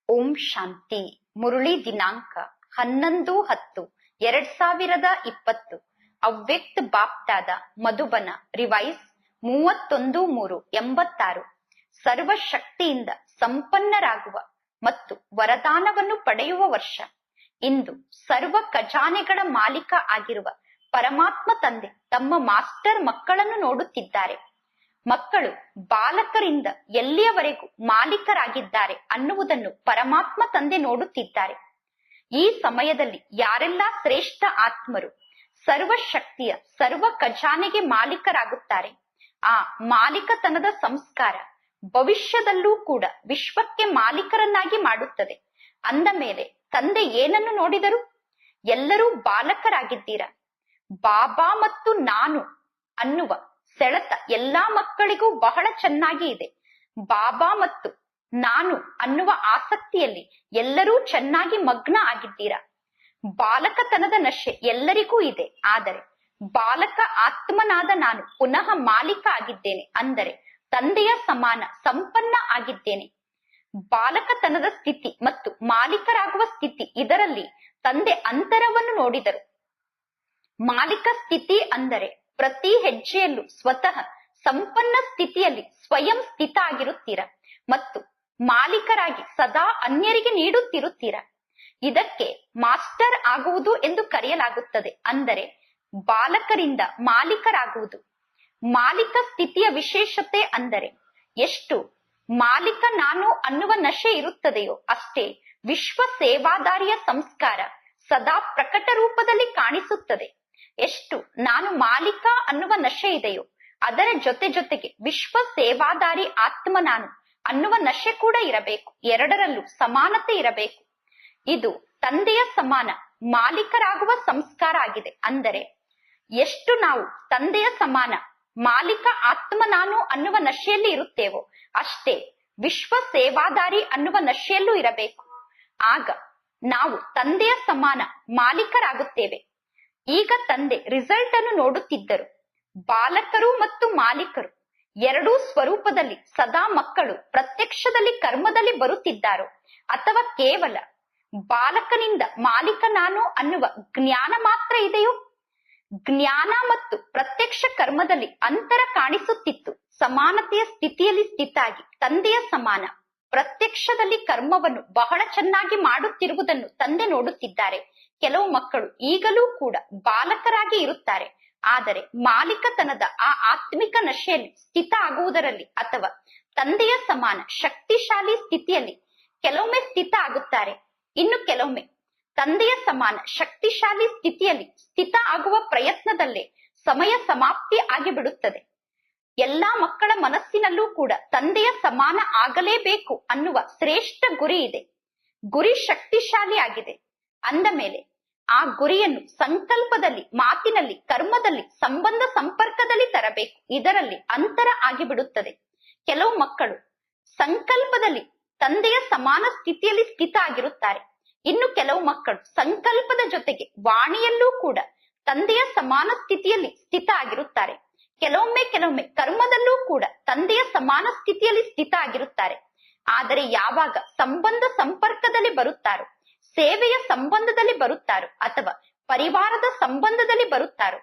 ಓಂ ಶಾಂತಿ. ಮುರುಳಿ ದಿನಾಂಕ 11/10/2020. ಅವ್ಯಕ್ತ ಬಾಪ್ದಾದ ಮಧುಬನ ರಿವೈಸ್ 31/3/86. ಸರ್ವಶಕ್ತಿಯಿಂದ ಸಂಪನ್ನರಾಗುವ ಮತ್ತು ವರದಾನವನ್ನು ಪಡೆಯುವ ವರ್ಷ. ಇಂದು ಸರ್ವ ಖಜಾನೆಗಳ ಮಾಲೀಕ ಆಗಿರುವ ಪರಮಾತ್ಮ ತಂದೆ ತಮ್ಮ ಮಾಸ್ಟರ್ ಮಕ್ಕಳನ್ನು ನೋಡುತ್ತಿದ್ದಾರೆ. ಮಕ್ಕಳು ಬಾಲಕರಿಂದ ಎಲ್ಲಿಯವರೆಗೂ ಮಾಲೀಕರಾಗಿದ್ದಾರೆ ಅನ್ನುವುದನ್ನು ಪರಮಾತ್ಮ ತಂದೆ ನೋಡುತ್ತಿದ್ದಾರೆ. ಈ ಸಮಯದಲ್ಲಿ ಯಾರೆಲ್ಲ ಶ್ರೇಷ್ಠ ಆತ್ಮರು ಸರ್ವಶಕ್ತಿಯ ಸರ್ವ ಖಜಾನೆಗೆ ಮಾಲೀಕರಾಗುತ್ತಾರೆ, ಆ ಮಾಲೀಕತನದ ಸಂಸ್ಕಾರ ಭವಿಷ್ಯದಲ್ಲೂ ಕೂಡ ವಿಶ್ವಕ್ಕೆ ಮಾಲೀಕರನ್ನಾಗಿ ಮಾಡುತ್ತದೆ. ಅಂದ ಮೇಲೆ ತಂದೆ ಏನನ್ನು ನೋಡಿದರು? ಎಲ್ಲರೂ ಬಾಲಕರಾಗಿದ್ದೀರಾ. ಬಾಬಾ ಮತ್ತು ನಾನು ಅನ್ನುವ ಸೆಳೆತ ಎಲ್ಲಾ ಮಕ್ಕಳಿಗೂ ಬಹಳ ಚೆನ್ನಾಗಿ ಇದೆ. ಬಾಬಾ ಮತ್ತು ನಾನು ಅನ್ನುವ ಆಸಕ್ತಿಯಲ್ಲಿ ಎಲ್ಲರೂ ಚೆನ್ನಾಗಿ ಮಗ್ನ ಆಗಿದ್ದೀರಾ. ಬಾಲಕತನದ ನಶೆ ಎಲ್ಲರಿಗೂ ಇದೆ. ಆದರೆ ಬಾಲಕ ಆತ್ಮನಾದ ನಾನು ಪುನಃ ಮಾಲೀಕ ಆಗಿದ್ದೇನೆ, ಅಂದರೆ ತಂದೆಯ ಸಮಾನ ಸಂಪನ್ನ ಆಗಿದ್ದೇನೆ. ಬಾಲಕತನದ ಸ್ಥಿತಿ ಮತ್ತು ಮಾಲೀಕರಾಗುವ ಸ್ಥಿತಿ, ಇದರಲ್ಲಿ ತಂದೆ ಅಂತರವನ್ನು ನೋಡಿದರು. ಮಾಲೀಕ ಸ್ಥಿತಿ ಅಂದರೆ ಪ್ರತಿ ಹೆಜ್ಜೆಯಲ್ಲೂ ಸ್ವತಃ ಸಂಪನ್ನ ಸ್ಥಿತಿಯಲ್ಲಿ ಸ್ವಯಂ ಸ್ಥಿತ ಆಗಿರುತ್ತೀರ ಮತ್ತು ಮಾಲೀಕರಾಗಿ ಸದಾ ಅನ್ಯರಿಗೆ ನೀಡುತ್ತಿರುತ್ತೀರ. ಇದಕ್ಕೆ ಮಾಸ್ಟರ್ ಆಗುವುದು ಎಂದು ಕರೆಯಲಾಗುತ್ತದೆ. ಅಂದರೆ ಬಾಲಕರಿಂದ ಮಾಲೀಕರಾಗುವುದು. ಮಾಲೀಕ ಸ್ಥಿತಿಯ ವಿಶೇಷತೆ ಅಂದರೆ ಎಷ್ಟು ಮಾಲೀಕ ನಾನು ಅನ್ನುವ ನಶೆ ಇರುತ್ತದೆಯೋ ಅಷ್ಟೇ ವಿಶ್ವ ಸೇವಾದಾರಿಯ ಸಂಸ್ಕಾರ ಸದಾ ಪ್ರಕಟ ರೂಪದಲ್ಲಿ ಕಾಣಿಸುತ್ತದೆ. ಎಷ್ಟು ನಾನು ಮಾಲೀಕ ಅನ್ನುವ ನಶೆ ಇದೆಯೋ ಅದರ ಜೊತೆಗೆ ವಿಶ್ವ ಸೇವಾದಾರಿ ಆತ್ಮ ನಾನು ಅನ್ನುವ ನಶೆ ಕೂಡ ಇರಬೇಕು. ಎರಡರಲ್ಲೂ ಸಮಾನತೆ ಇರಬೇಕು. ಇದು ತಂದೆಯ ಸಮಾನ ಮಾಲೀಕರಾಗುವ ಸಂಸ್ಕಾರ ಆಗಿದೆ. ಅಂದರೆ ಎಷ್ಟು ನಾವು ತಂದೆಯ ಸಮಾನ ಮಾಲೀಕ ಆತ್ಮ ನಾನು ಅನ್ನುವ ನಶೆಯಲ್ಲಿ ಇರುತ್ತೇವೋ ಅಷ್ಟೇ ವಿಶ್ವ ಸೇವಾದಾರಿ ಅನ್ನುವ ನಶೆಯಲ್ಲೂ ಇರಬೇಕು. ಆಗ ನಾವು ತಂದೆಯ ಸಮಾನ ಮಾಲೀಕರಾಗುತ್ತೇವೆ. ಈಗ ತಂದೆ ರಿಸಲ್ಟ್ ಅನ್ನು ನೋಡುತ್ತಿದ್ದರು. ಬಾಲಕರು ಮತ್ತು ಮಾಲೀಕರು ಎರಡೂ ಸ್ವರೂಪದಲ್ಲಿ ಸದಾ ಮಕ್ಕಳು ಪ್ರತ್ಯಕ್ಷದಲ್ಲಿ ಕರ್ಮದಲ್ಲಿ ಬರುತ್ತಿದ್ದಾರೋ ಅಥವಾ ಕೇವಲ ಬಾಲಕನಿಂದ ಮಾಲೀಕ ನಾನು ಅನ್ನುವ ಜ್ಞಾನ ಮಾತ್ರ ಇದೆಯೋ? ಜ್ಞಾನ ಮತ್ತು ಪ್ರತ್ಯಕ್ಷ ಕರ್ಮದಲ್ಲಿ ಅಂತರ ಕಾಣಿಸುತ್ತಿತ್ತು. ಸಮಾನತೆಯ ಸ್ಥಿತಿಯಲ್ಲಿ ಸ್ಥಿತಾಗಿ ತಂದೆಯ ಸಮಾನ ಪ್ರತ್ಯಕ್ಷದಲ್ಲಿ ಕರ್ಮವನ್ನು ಬಹಳ ಚೆನ್ನಾಗಿ ಮಾಡುತ್ತಿರುವುದನ್ನು ತಂದೆ ನೋಡುತ್ತಿದ್ದಾರೆ. ಕೆಲವು ಮಕ್ಕಳು ಈಗಲೂ ಕೂಡ ಬಾಲಕರಾಗಿ ಇರುತ್ತಾರೆ, ಆದರೆ ಮಾಲೀಕತನದ ಆ ಆತ್ಮಿಕ ನಶೆಯಲ್ಲಿ ಸ್ಥಿತ ಆಗುವುದರಲ್ಲಿ ಅಥವಾ ತಂದೆಯ ಸಮಾನ ಶಕ್ತಿಶಾಲಿ ಸ್ಥಿತಿಯಲ್ಲಿ ಕೆಲವೊಮ್ಮೆ ಸ್ಥಿತ ಆಗುತ್ತಾರೆ. ಇನ್ನು ಕೆಲವೊಮ್ಮೆ ತಂದೆಯ ಸಮಾನ ಶಕ್ತಿಶಾಲಿ ಸ್ಥಿತಿಯಲ್ಲಿ ಸ್ಥಿತ ಆಗುವ ಪ್ರಯತ್ನದಲ್ಲೇ ಸಮಯ ಸಮಾಪ್ತಿ ಆಗಿಬಿಡುತ್ತದೆ. ಎಲ್ಲಾ ಮಕ್ಕಳ ಮನಸ್ಸಿನಲ್ಲೂ ಕೂಡ ತಂದೆಯ ಸಮಾನ ಆಗಲೇಬೇಕು ಅನ್ನುವ ಶ್ರೇಷ್ಠ ಗುರಿ ಇದೆ. ಗುರಿ ಶಕ್ತಿಶಾಲಿ ಆಗಿದೆ. ಅಂದ ಮೇಲೆ ಆ ಗುರಿಯನ್ನು ಸಂಕಲ್ಪದಲ್ಲಿ, ಮಾತಿನಲ್ಲಿ, ಕರ್ಮದಲ್ಲಿ, ಸಂಬಂಧ ಸಂಪರ್ಕದಲ್ಲಿ ತರಬೇಕು. ಇದರಲ್ಲಿ ಅಂತರ ಆಗಿಬಿಡುತ್ತದೆ. ಕೆಲವು ಮಕ್ಕಳು ಸಂಕಲ್ಪದಲ್ಲಿ ತಂದೆಯ ಸಮಾನ ಸ್ಥಿತಿಯಲ್ಲಿ ಸ್ಥಿತ ಆಗಿರುತ್ತಾರೆ. ಇನ್ನು ಕೆಲವು ಮಕ್ಕಳು ಸಂಕಲ್ಪದ ಜೊತೆಗೆ ವಾಣಿಯಲ್ಲೂ ಕೂಡ ತಂದೆಯ ಸಮಾನ ಸ್ಥಿತಿಯಲ್ಲಿ ಸ್ಥಿತ ಆಗಿರುತ್ತಾರೆ. ಕೆಲವೊಮ್ಮೆ ಕರ್ಮದಲ್ಲೂ ಕೂಡ ತಂದೆಯ ಸಮಾನ ಸ್ಥಿತಿಯಲ್ಲಿ ಸ್ಥಿತ ಆಗಿರುತ್ತಾರೆ. ಆದರೆ ಯಾವಾಗ ಸಂಬಂಧ ಸಂಪರ್ಕದಲ್ಲಿ ಬರುತ್ತಾರೋ, ಸೇವೆಯ ಸಂಬಂಧದಲ್ಲಿ ಬರುತ್ತಾರೋ ಅಥವಾ ಪರಿವಾರದ ಸಂಬಂಧದಲ್ಲಿ ಬರುತ್ತಾರೋ,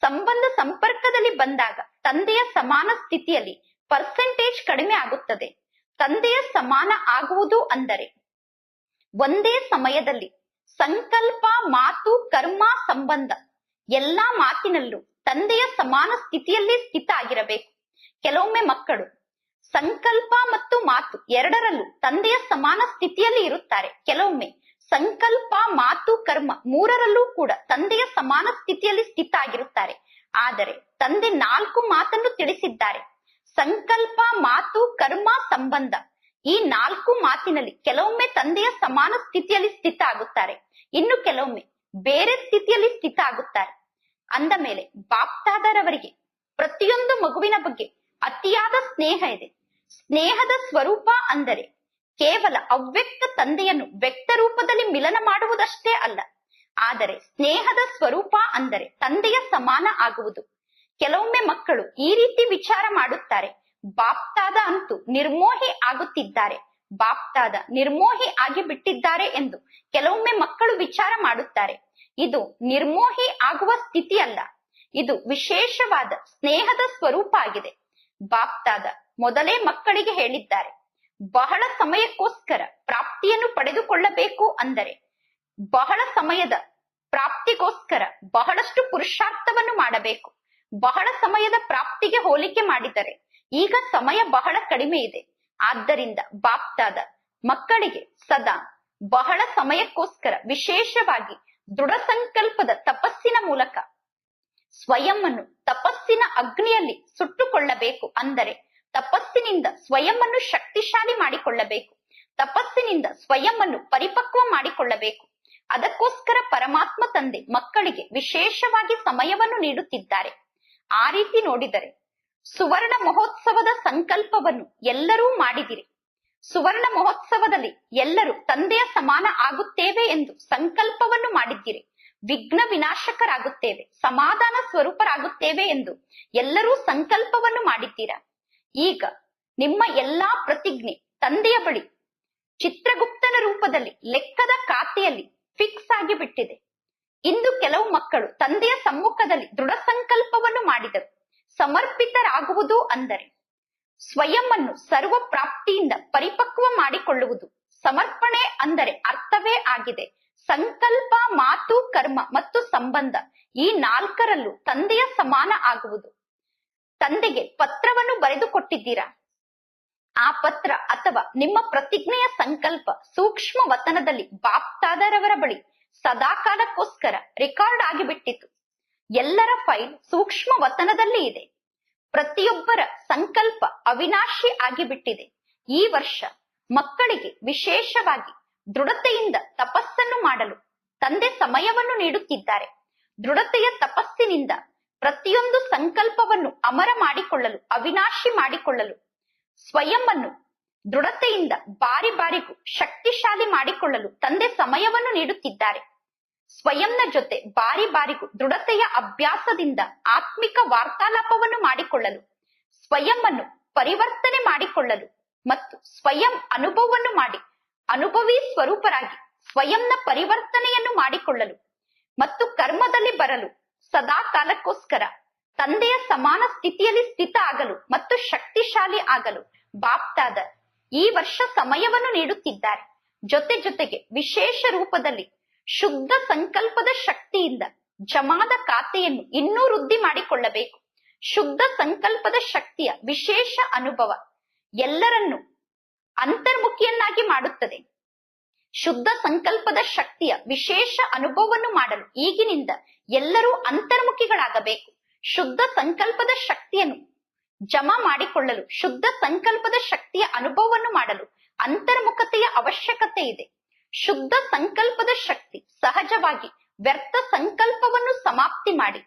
ಸಂಬಂಧ ಸಂಪರ್ಕದಲ್ಲಿ ಬಂದಾಗ ತಂದೆಯ ಸಮಾನ ಸ್ಥಿತಿಯಲ್ಲಿ ಪರ್ಸೆಂಟೇಜ್ ಕಡಿಮೆ ಆಗುತ್ತದೆ. ತಂದೆಯ ಸಮಾನ ಆಗುವುದು ಅಂದರೆ ಒಂದೇ ಸಮಯದಲ್ಲಿ ಸಂಕಲ್ಪ, ಮಾತು, ಕರ್ಮ, ಸಂಬಂಧ ಎಲ್ಲಾ ಮಾತಿನಲ್ಲೂ ತಂದೆಯ ಸಮಾನ ಸ್ಥಿತಿಯಲ್ಲಿ ಸ್ಥಿತ ಆಗಿರಬೇಕು. ಕೆಲವೊಮ್ಮೆ ಮಕ್ಕಳು ಸಂಕಲ್ಪ ಮತ್ತು ಮಾತು ಎರಡರಲ್ಲೂ ತಂದೆಯ ಸಮಾನ ಸ್ಥಿತಿಯಲ್ಲಿ ಇರುತ್ತಾರೆ. ಕೆಲವೊಮ್ಮೆ ಸಂಕಲ್ಪ, ಮಾತು, ಕರ್ಮ ಮೂರರಲ್ಲೂ ಕೂಡ ತಂದೆಯ ಸಮಾನ ಸ್ಥಿತಿಯಲ್ಲಿ ಸ್ಥಿತ ಆಗಿರುತ್ತಾರೆ. ಆದರೆ ತಂದೆ 4 ಮಾತನ್ನು ತಿಳಿಸಿದ್ದಾರೆ. ಸಂಕಲ್ಪ, ಮಾತು, ಕರ್ಮ, ಸಂಬಂಧ ಈ 4 ಮಾತಿನಲ್ಲಿ ಕೆಲವೊಮ್ಮೆ ತಂದೆಯ ಸಮಾನ ಸ್ಥಿತಿಯಲ್ಲಿ ಸ್ಥಿತ ಆಗುತ್ತಾರೆ, ಇನ್ನು ಕೆಲವೊಮ್ಮೆ ಬೇರೆ ಸ್ಥಿತಿಯಲ್ಲಿ ಸ್ಥಿತ ಆಗುತ್ತಾರೆ. ಅಂದ ಮೇಲೆ ಬಾಪ್ದಾದರವರಿಗೆ ಪ್ರತಿಯೊಂದು ಮಗುವಿನ ಬಗ್ಗೆ ಅತಿಯಾದ ಸ್ನೇಹ ಇದೆ. ಸ್ನೇಹದ ಸ್ವರೂಪ ಅಂದರೆ ಕೇವಲ ಅವ್ಯಕ್ತ ತಂದೆಯನ್ನು ವ್ಯಕ್ತ ರೂಪದಲ್ಲಿ ಮಿಲನ ಮಾಡುವುದಷ್ಟೇ ಅಲ್ಲ, ಆದರೆ ಸ್ನೇಹದ ಸ್ವರೂಪ ಅಂದರೆ ತಂದೆಯ ಸಮಾನ ಆಗುವುದು. ಕೆಲವೊಮ್ಮೆ ಮಕ್ಕಳು ಈ ರೀತಿ ವಿಚಾರ ಮಾಡುತ್ತಾರೆ, ಬಾಪ್ತಾದ ಅಂತೂ ನಿರ್ಮೋಹಿ ಆಗುತ್ತಿದ್ದಾರೆ, ಬಾಪ್ತಾದ ನಿರ್ಮೋಹಿ ಆಗಿ ಬಿಟ್ಟಿದ್ದಾರೆ ಎಂದು ಕೆಲವೊಮ್ಮೆ ಮಕ್ಕಳು ವಿಚಾರ ಮಾಡುತ್ತಾರೆ. ಇದು ನಿರ್ಮೋಹಿ ಆಗುವ ಸ್ಥಿತಿ ಅಲ್ಲ, ಇದು ವಿಶೇಷವಾದ ಸ್ನೇಹದ ಸ್ವರೂಪ ಆಗಿದೆ. ಬಾಪ್ತಾದ ಮೊದಲೇ ಮಕ್ಕಳಿಗೆ ಹೇಳಿದ್ದಾರೆ, ಬಹಳ ಸಮಯಕ್ಕೋಸ್ಕರ ಪ್ರಾಪ್ತಿಯನ್ನು ಪಡೆದುಕೊಳ್ಳಬೇಕು ಅಂದರೆ ಬಹಳ ಸಮಯದ ಪ್ರಾಪ್ತಿಗೋಸ್ಕರ ಬಹಳಷ್ಟು ಪುರುಷಾರ್ಥವನ್ನು ಮಾಡಬೇಕು. ಬಹಳ ಸಮಯದ ಪ್ರಾಪ್ತಿಗೆ ಹೋಲಿಕೆ ಮಾಡಿದರೆ ಈಗ ಸಮಯ ಬಹಳ ಕಡಿಮೆ ಇದೆ. ಆದ್ದರಿಂದ ಬಾಪ್ತಾದ ಮಕ್ಕಳಿಗೆ ಸದಾ ಬಹಳ ಸಮಯಕ್ಕೋಸ್ಕರ ವಿಶೇಷವಾಗಿ ದೃಢ ಸಂಕಲ್ಪದ ತಪಸ್ಸಿನ ಮೂಲಕ ಸ್ವಯಂ ಅನ್ನು ತಪಸ್ಸಿನ ಅಗ್ನಿಯಲ್ಲಿ ಸುಟ್ಟುಕೊಳ್ಳಬೇಕು. ಅಂದರೆ ತಪಸ್ಸಿನಿಂದ ಸ್ವಯಂ ಅನ್ನು ಶಕ್ತಿಶಾಲಿ ಮಾಡಿಕೊಳ್ಳಬೇಕು, ತಪಸ್ಸಿನಿಂದ ಸ್ವಯಂ ಅನ್ನು ಪರಿಪಕ್ವ ಮಾಡಿಕೊಳ್ಳಬೇಕು. ಅದಕ್ಕೋಸ್ಕರ ಪರಮಾತ್ಮ ತಂದೆ ಮಕ್ಕಳಿಗೆ ವಿಶೇಷವಾಗಿ ಸಮಯವನ್ನು ನೀಡುತ್ತಿದ್ದಾರೆ. ಆ ರೀತಿ ನೋಡಿದರೆ ಸುವರ್ಣ ಮಹೋತ್ಸವದ ಸಂಕಲ್ಪವನ್ನು ಎಲ್ಲರೂ ಮಾಡಿದಿರಿ. ಸುವರ್ಣ ಮಹೋತ್ಸವದಲ್ಲಿ ಎಲ್ಲರೂ ತಂದೆಯ ಸಮಾನ ಆಗುತ್ತೇವೆ ಎಂದು ಸಂಕಲ್ಪವನ್ನು ಮಾಡಿದ್ದೀರಿ. ವಿಘ್ನ ವಿನಾಶಕರಾಗುತ್ತೇವೆ, ಸಮಾಧಾನ ಸ್ವರೂಪರಾಗುತ್ತೇವೆ ಎಂದು ಎಲ್ಲರೂ ಸಂಕಲ್ಪವನ್ನು ಮಾಡಿದ್ದೀರಾ. ಈಗ ನಿಮ್ಮ ಎಲ್ಲಾ ಪ್ರತಿಜ್ಞೆ ತಂದೆಯ ಬಳಿ ಚಿತ್ರಗುಪ್ತನ ರೂಪದಲ್ಲಿ ಲೆಕ್ಕದ ಖಾತೆಯಲ್ಲಿ ಫಿಕ್ಸ್ ಆಗಿ ಬಿಟ್ಟಿದೆ. ಇಂದು ಕೆಲವು ಮಕ್ಕಳು ತಂದೆಯ ಸಮ್ಮುಖದಲ್ಲಿ ದೃಢ ಸಂಕಲ್ಪವನ್ನು ಮಾಡಿದರು. ಸಮರ್ಪಿತರಾಗುವುದು ಅಂದರೆ ಸ್ವಯಂ ಅನ್ನು ಸರ್ವ ಪ್ರಾಪ್ತಿಯಿಂದ ಪರಿಪಕ್ವ ಮಾಡಿಕೊಳ್ಳುವುದು. ಸಮರ್ಪಣೆ ಅಂದರೆ ಅರ್ಥವೇ ಆಗಿದೆ ಸಂಕಲ್ಪ, ಮಾತು, ಕರ್ಮ ಮತ್ತು ಸಂಬಂಧ ಈ ನಾಲ್ಕರಲ್ಲೂ ತಂದೆಯ ಸಮಾನ ಆಗುವುದು. ತಂದೆಗೆ ಪತ್ರವನ್ನು ಬರೆದುಕೊಟ್ಟಿದ್ದೀರಾ. ಆ ಪತ್ರ ಅಥವಾ ನಿಮ್ಮ ಪ್ರತಿಜ್ಞೆಯ ಸಂಕಲ್ಪ ಸೂಕ್ಷ್ಮ ವತನದಲ್ಲಿ ಬಾಪ್ತಾದರವರ ಬಳಿ ಸದಾಕಾಲಕ್ಕೋಸ್ಕರ ರೆಕಾರ್ಡ್ ಆಗಿಬಿಟ್ಟಿತು. ಎಲ್ಲರ ಫೈಲ್ ಸೂಕ್ಷ್ಮ ವತನದಲ್ಲಿ ಇದೆ. ಪ್ರತಿಯೊಬ್ಬರ ಸಂಕಲ್ಪ ಅವಿನಾಶಿ ಆಗಿಬಿಟ್ಟಿದೆ. ಈ ವರ್ಷ ಮಕ್ಕಳಿಗೆ ವಿಶೇಷವಾಗಿ ದೃಢತೆಯಿಂದ ತಪಸ್ಸನ್ನು ಮಾಡಲು ತಂದೆ ಸಮಯವನ್ನು ನೀಡುತ್ತಿದ್ದಾರೆ. ದೃಢತೆಯ ತಪಸ್ಸಿನಿಂದ ಪ್ರತಿಯೊಂದು ಸಂಕಲ್ಪವನ್ನು ಅಮರ ಮಾಡಿಕೊಳ್ಳಲು, ಅವಿನಾಶಿ ಮಾಡಿಕೊಳ್ಳಲು, ಸ್ವಯಂ ಅನ್ನು ದೃಢತೆಯಿಂದ ಬಾರಿ ಬಾರಿಗೂ ಶಕ್ತಿಶಾಲಿ ಮಾಡಿಕೊಳ್ಳಲು ತಂದೆ ಸಮಯವನ್ನು ನೀಡುತ್ತಿದ್ದಾರೆ. ಸ್ವಯಂನ ಜೊತೆ ಬಾರಿ ಬಾರಿಗೂ ದೃಢತೆಯ ಅಭ್ಯಾಸದಿಂದ ಆತ್ಮಿಕ ವಾರ್ತಾಲಾಪವನ್ನು ಮಾಡಿಕೊಳ್ಳಲು, ಸ್ವಯಂ ಅನ್ನು ಪರಿವರ್ತನೆ ಮಾಡಿಕೊಳ್ಳಲು ಮತ್ತು ಸ್ವಯಂ ಅನುಭವವನ್ನು ಮಾಡಿ ಅನುಭವಿ ಸ್ವರೂಪರಾಗಿ ಸ್ವಯಂನ ಪರಿವರ್ತನೆಯನ್ನು ಮಾಡಿಕೊಳ್ಳಲು ಮತ್ತು ಕರ್ಮದಲ್ಲಿ ಬರಲು ಸದಾ ಕಾಲಕ್ಕೋಸ್ಕರ ತಂದೆಯ ಸಮಾನ ಸ್ಥಿತಿಯಲ್ಲಿ ಸ್ಥಿತ ಆಗಲು ಮತ್ತು ಶಕ್ತಿಶಾಲಿ ಆಗಲು ಬಾಪ್ತಾದ ಈ ವರ್ಷ ಸಮಯವನ್ನು ನೀಡುತ್ತಿದ್ದಾರೆ. ಜೊತೆ ಜೊತೆಗೆ ವಿಶೇಷ ರೂಪದಲ್ಲಿ ಶುದ್ಧ ಸಂಕಲ್ಪದ ಶಕ್ತಿಯಿಂದ ಜಮಾದ ಖಾತೆಯನ್ನು ಇನ್ನೂ ವೃದ್ಧಿ ಮಾಡಿಕೊಳ್ಳಬೇಕು. ಶುದ್ಧ ಸಂಕಲ್ಪದ ಶಕ್ತಿಯ ವಿಶೇಷ ಅನುಭವ ಎಲ್ಲರನ್ನೂ ಅಂತರ್ಮುಖಿಯನ್ನಾಗಿ ಮಾಡುತ್ತದೆ. ಶುದ್ಧ ಸಂಕಲ್ಪದ ಶಕ್ತಿಯ ವಿಶೇಷ ಅನುಭವವನ್ನು ಮಾಡಲು ಈಗಿನಿಂದ ಎಲ್ಲರೂ ಅಂತರ್ಮುಖಿಗಳಾಗಬೇಕು. ಶುದ್ಧ ಸಂಕಲ್ಪದ ಶಕ್ತಿಯನ್ನು ಜಮಾ ಮಾಡಿಕೊಳ್ಳಲು, ಶುದ್ಧ ಸಂಕಲ್ಪದ ಶಕ್ತಿಯ ಅನುಭವವನ್ನು ಮಾಡಲು ಅಂತರ್ಮುಖತೆಯ ಅವಶ್ಯಕತೆ ಇದೆ. ಶುದ್ಧ ಸಂಕಲ್ಪದ ಶಕ್ತಿ ಸಹಜವಾಗಿ ವ್ಯರ್ಥ ಸಂಕಲ್ಪವನ್ನು ಸಮಾಪ್ತಿ ಮಾಡಿ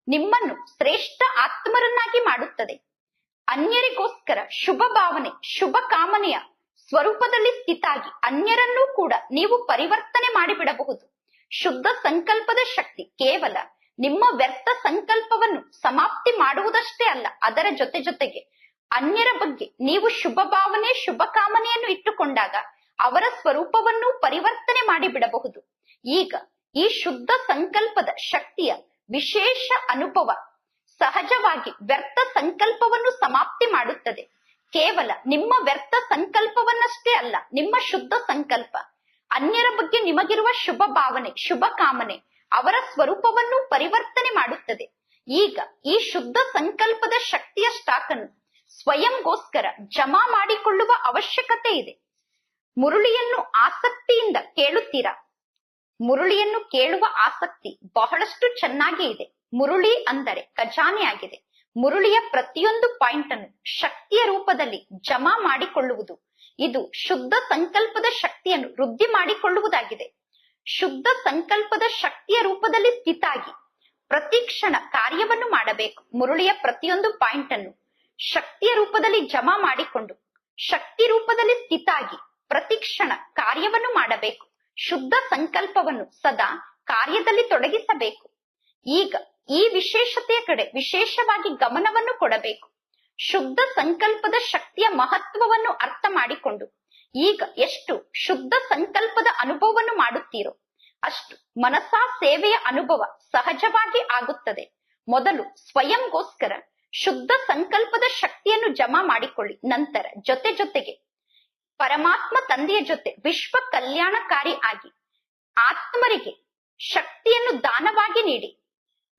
ನಿಮ್ಮನ್ನು ಶ್ರೇಷ್ಠ ಆತ್ಮರನ್ನಾಗಿ ಮಾಡುತ್ತದೆ. ಅನ್ಯರಿಗೋಸ್ಕರ ಶುಭ ಭಾವನೆ, ಶುಭ ಕಾಮನೆಯ ಸ್ವರೂಪದಲ್ಲಿ ಸ್ಥಿತಾಗಿ ಅನ್ಯರನ್ನೂ ಕೂಡ ನೀವು ಪರಿವರ್ತನೆ ಮಾಡಿಬಿಡಬಹುದು. ಶುದ್ಧ ಸಂಕಲ್ಪದ ಶಕ್ತಿ ಕೇವಲ ನಿಮ್ಮ ವ್ಯರ್ಥ ಸಂಕಲ್ಪವನ್ನು ಸಮಾಪ್ತಿ ಮಾಡುವುದಷ್ಟೇ ಅಲ್ಲ, ಅದರ ಜೊತೆ ಜೊತೆಗೆ ಅನ್ಯರ ಬಗ್ಗೆ ನೀವು ಶುಭ ಭಾವನೆ, ಶುಭ ಕಾಮನೆಯನ್ನು ಇಟ್ಟುಕೊಂಡಾಗ ಅವರ ಸ್ವರೂಪವನ್ನು ಪರಿವರ್ತನೆ ಮಾಡಿಬಿಡಬಹುದು. ಈಗ ಈ ಶುದ್ಧ ಸಂಕಲ್ಪದ ಶಕ್ತಿಯ ವಿಶೇಷ ಅನುಭವ ಸಹಜವಾಗಿ ವ್ಯರ್ಥ ಸಂಕಲ್ಪವನ್ನು ಸಮಾಪ್ತಿ ಮಾಡುತ್ತದೆ. ಕೇವಲ ನಿಮ್ಮ ವ್ಯರ್ಥ ಸಂಕಲ್ಪವನ್ನಷ್ಟೇ ಅಲ್ಲ, ನಿಮ್ಮ ಶುದ್ಧ ಸಂಕಲ್ಪ ಅನ್ಯರ ಬಗ್ಗೆ ನಿಮಗಿರುವ ಶುಭ ಭಾವನೆ, ಶುಭ ಕಾಮನೆ ಅವರ ಸ್ವರೂಪವನ್ನು ಪರಿವರ್ತನೆ ಮಾಡುತ್ತದೆ. ಈಗ ಈ ಶುದ್ಧ ಸಂಕಲ್ಪದ ಶಕ್ತಿಯ ಸ್ಟಾಕ್ ಅನ್ನು ಸ್ವಯಂಗೋಸ್ಕರ ಜಮಾ ಮಾಡಿಕೊಳ್ಳುವ ಅವಶ್ಯಕತೆ ಇದೆ. ಮುರುಳಿಯನ್ನು ಆಸಕ್ತಿಯಿಂದ ಕೇಳುತ್ತೀರಾ? ಮುರುಳಿಯನ್ನು ಕೇಳುವ ಆಸಕ್ತಿ ಬಹಳಷ್ಟು ಚೆನ್ನಾಗಿ ಇದೆ. ಮುರುಳಿ ಅಂದರೆ ಖಜಾನೆಯಾಗಿದೆ. ಮುರುಳಿಯ ಪ್ರತಿಯೊಂದು ಪಾಯಿಂಟ್ ಅನ್ನು ಶಕ್ತಿಯ ರೂಪದಲ್ಲಿ ಜಮಾ ಮಾಡಿಕೊಳ್ಳುವುದು, ಇದು ಶುದ್ಧ ಸಂಕಲ್ಪದ ಶಕ್ತಿಯನ್ನು ವೃದ್ಧಿ ಮಾಡಿಕೊಳ್ಳುವುದಾಗಿದೆ. ಶುದ್ಧ ಸಂಕಲ್ಪದ ಶಕ್ತಿಯ ರೂಪದಲ್ಲಿ ಸ್ಥಿತಾಗಿ ಪ್ರತಿ ಕ್ಷಣ ಕಾರ್ಯವನ್ನು ಮಾಡಬೇಕು. ಮುರುಳಿಯ ಪ್ರತಿಯೊಂದು ಪಾಯಿಂಟ್ ಅನ್ನು ಶಕ್ತಿಯ ರೂಪದಲ್ಲಿ ಜಮಾ ಮಾಡಿಕೊಂಡು ಶಕ್ತಿ ರೂಪದಲ್ಲಿ ಸ್ಥಿತಾಗಿ ಪ್ರತಿ ಕ್ಷಣ ಕಾರ್ಯವನ್ನು ಮಾಡಬೇಕು. ಶುದ್ಧ ಸಂಕಲ್ಪವನ್ನು ಸದಾ ಕಾರ್ಯದಲ್ಲಿ ತೊಡಗಿಸಬೇಕು. ಈಗ ಈ ವಿಶೇಷತೆಯ ಕಡೆ ವಿಶೇಷವಾಗಿ ಗಮನವನ್ನು ಕೊಡಬೇಕು. ಶುದ್ಧ ಸಂಕಲ್ಪದ ಶಕ್ತಿಯ ಮಹತ್ವವನ್ನು ಅರ್ಥ ಮಾಡಿಕೊಂಡು ಈಗ ಎಷ್ಟು ಶುದ್ಧ ಸಂಕಲ್ಪದ ಅನುಭವವನ್ನು ಮಾಡುತ್ತೀರೋ ಅಷ್ಟು ಮನಸಾ ಸೇವೆಯ ಅನುಭವ ಸಹಜವಾಗಿ ಆಗುತ್ತದೆ. ಮೊದಲು ಸ್ವಯಂಗೋಸ್ಕರ ಶುದ್ಧ ಸಂಕಲ್ಪದ ಶಕ್ತಿಯನ್ನು ಜಮಾ ಮಾಡಿಕೊಳ್ಳಿ. ನಂತರ ಜೊತೆಗೆ ಪರಮಾತ್ಮ ತಂದೆಯ ಜೊತೆ ವಿಶ್ವ ಕಲ್ಯಾಣಕಾರಿ ಆಗಿ ಆತ್ಮರಿಗೆ ಶಕ್ತಿಯನ್ನು ದಾನವಾಗಿ ನೀಡಿ.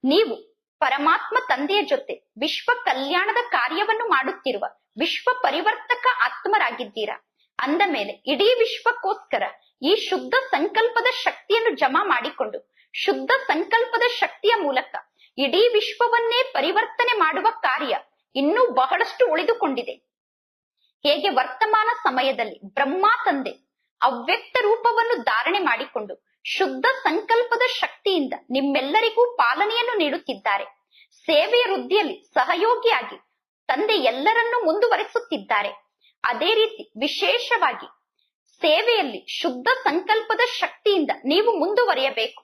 ನೀವು ಪರಮಾತ್ಮ ತಂದೆಯ ಜೊತೆ ವಿಶ್ವ ಕಲ್ಯಾಣದ ಕಾರ್ಯವನ್ನು ಮಾಡುತ್ತಿರುವ ವಿಶ್ವ ಪರಿವರ್ತಕ ಆತ್ಮರಾಗಿದ್ದೀರಾ. ಅಂದ ಮೇಲೆ ಇಡೀ ವಿಶ್ವಕ್ಕೋಸ್ಕರ ಈ ಶುದ್ಧ ಸಂಕಲ್ಪದ ಶಕ್ತಿಯನ್ನು ಜಮಾ ಮಾಡಿಕೊಂಡು ಶುದ್ಧ ಸಂಕಲ್ಪದ ಶಕ್ತಿಯ ಮೂಲಕ ಇಡೀ ವಿಶ್ವವನ್ನೇ ಪರಿವರ್ತನೆ ಮಾಡುವ ಕಾರ್ಯ ಇನ್ನೂ ಬಹಳಷ್ಟು ಉಳಿದುಕೊಂಡಿದೆ. ಹೇಗೆ ವರ್ತಮಾನ ಸಮಯದಲ್ಲಿ ಬ್ರಹ್ಮ ತಂದೆ ಅವ್ಯಕ್ತ ರೂಪವನ್ನು ಧಾರಣೆ ಮಾಡಿಕೊಂಡು ಶುದ್ಧ ಸಂಕಲ್ಪದ ಶಕ್ತಿಯಿಂದ ನಿಮ್ಮೆಲ್ಲರಿಗೂ ಪಾಲನೆಯನ್ನು ನೀಡುತ್ತಿದ್ದಾರೆ. ಸೇವೆಯ ವೃದ್ಧಿಯಲ್ಲಿ ಸಹಯೋಗಿಯಾಗಿ ತಂದೆ ಎಲ್ಲರನ್ನೂ ಮುಂದುವರೆಸುತ್ತಿದ್ದಾರೆ. ಅದೇ ರೀತಿ ವಿಶೇಷವಾಗಿ ಸೇವೆಯಲ್ಲಿ ಶುದ್ಧ ಸಂಕಲ್ಪದ ಶಕ್ತಿಯಿಂದ ನೀವು ಮುಂದುವರಿಯಬೇಕು.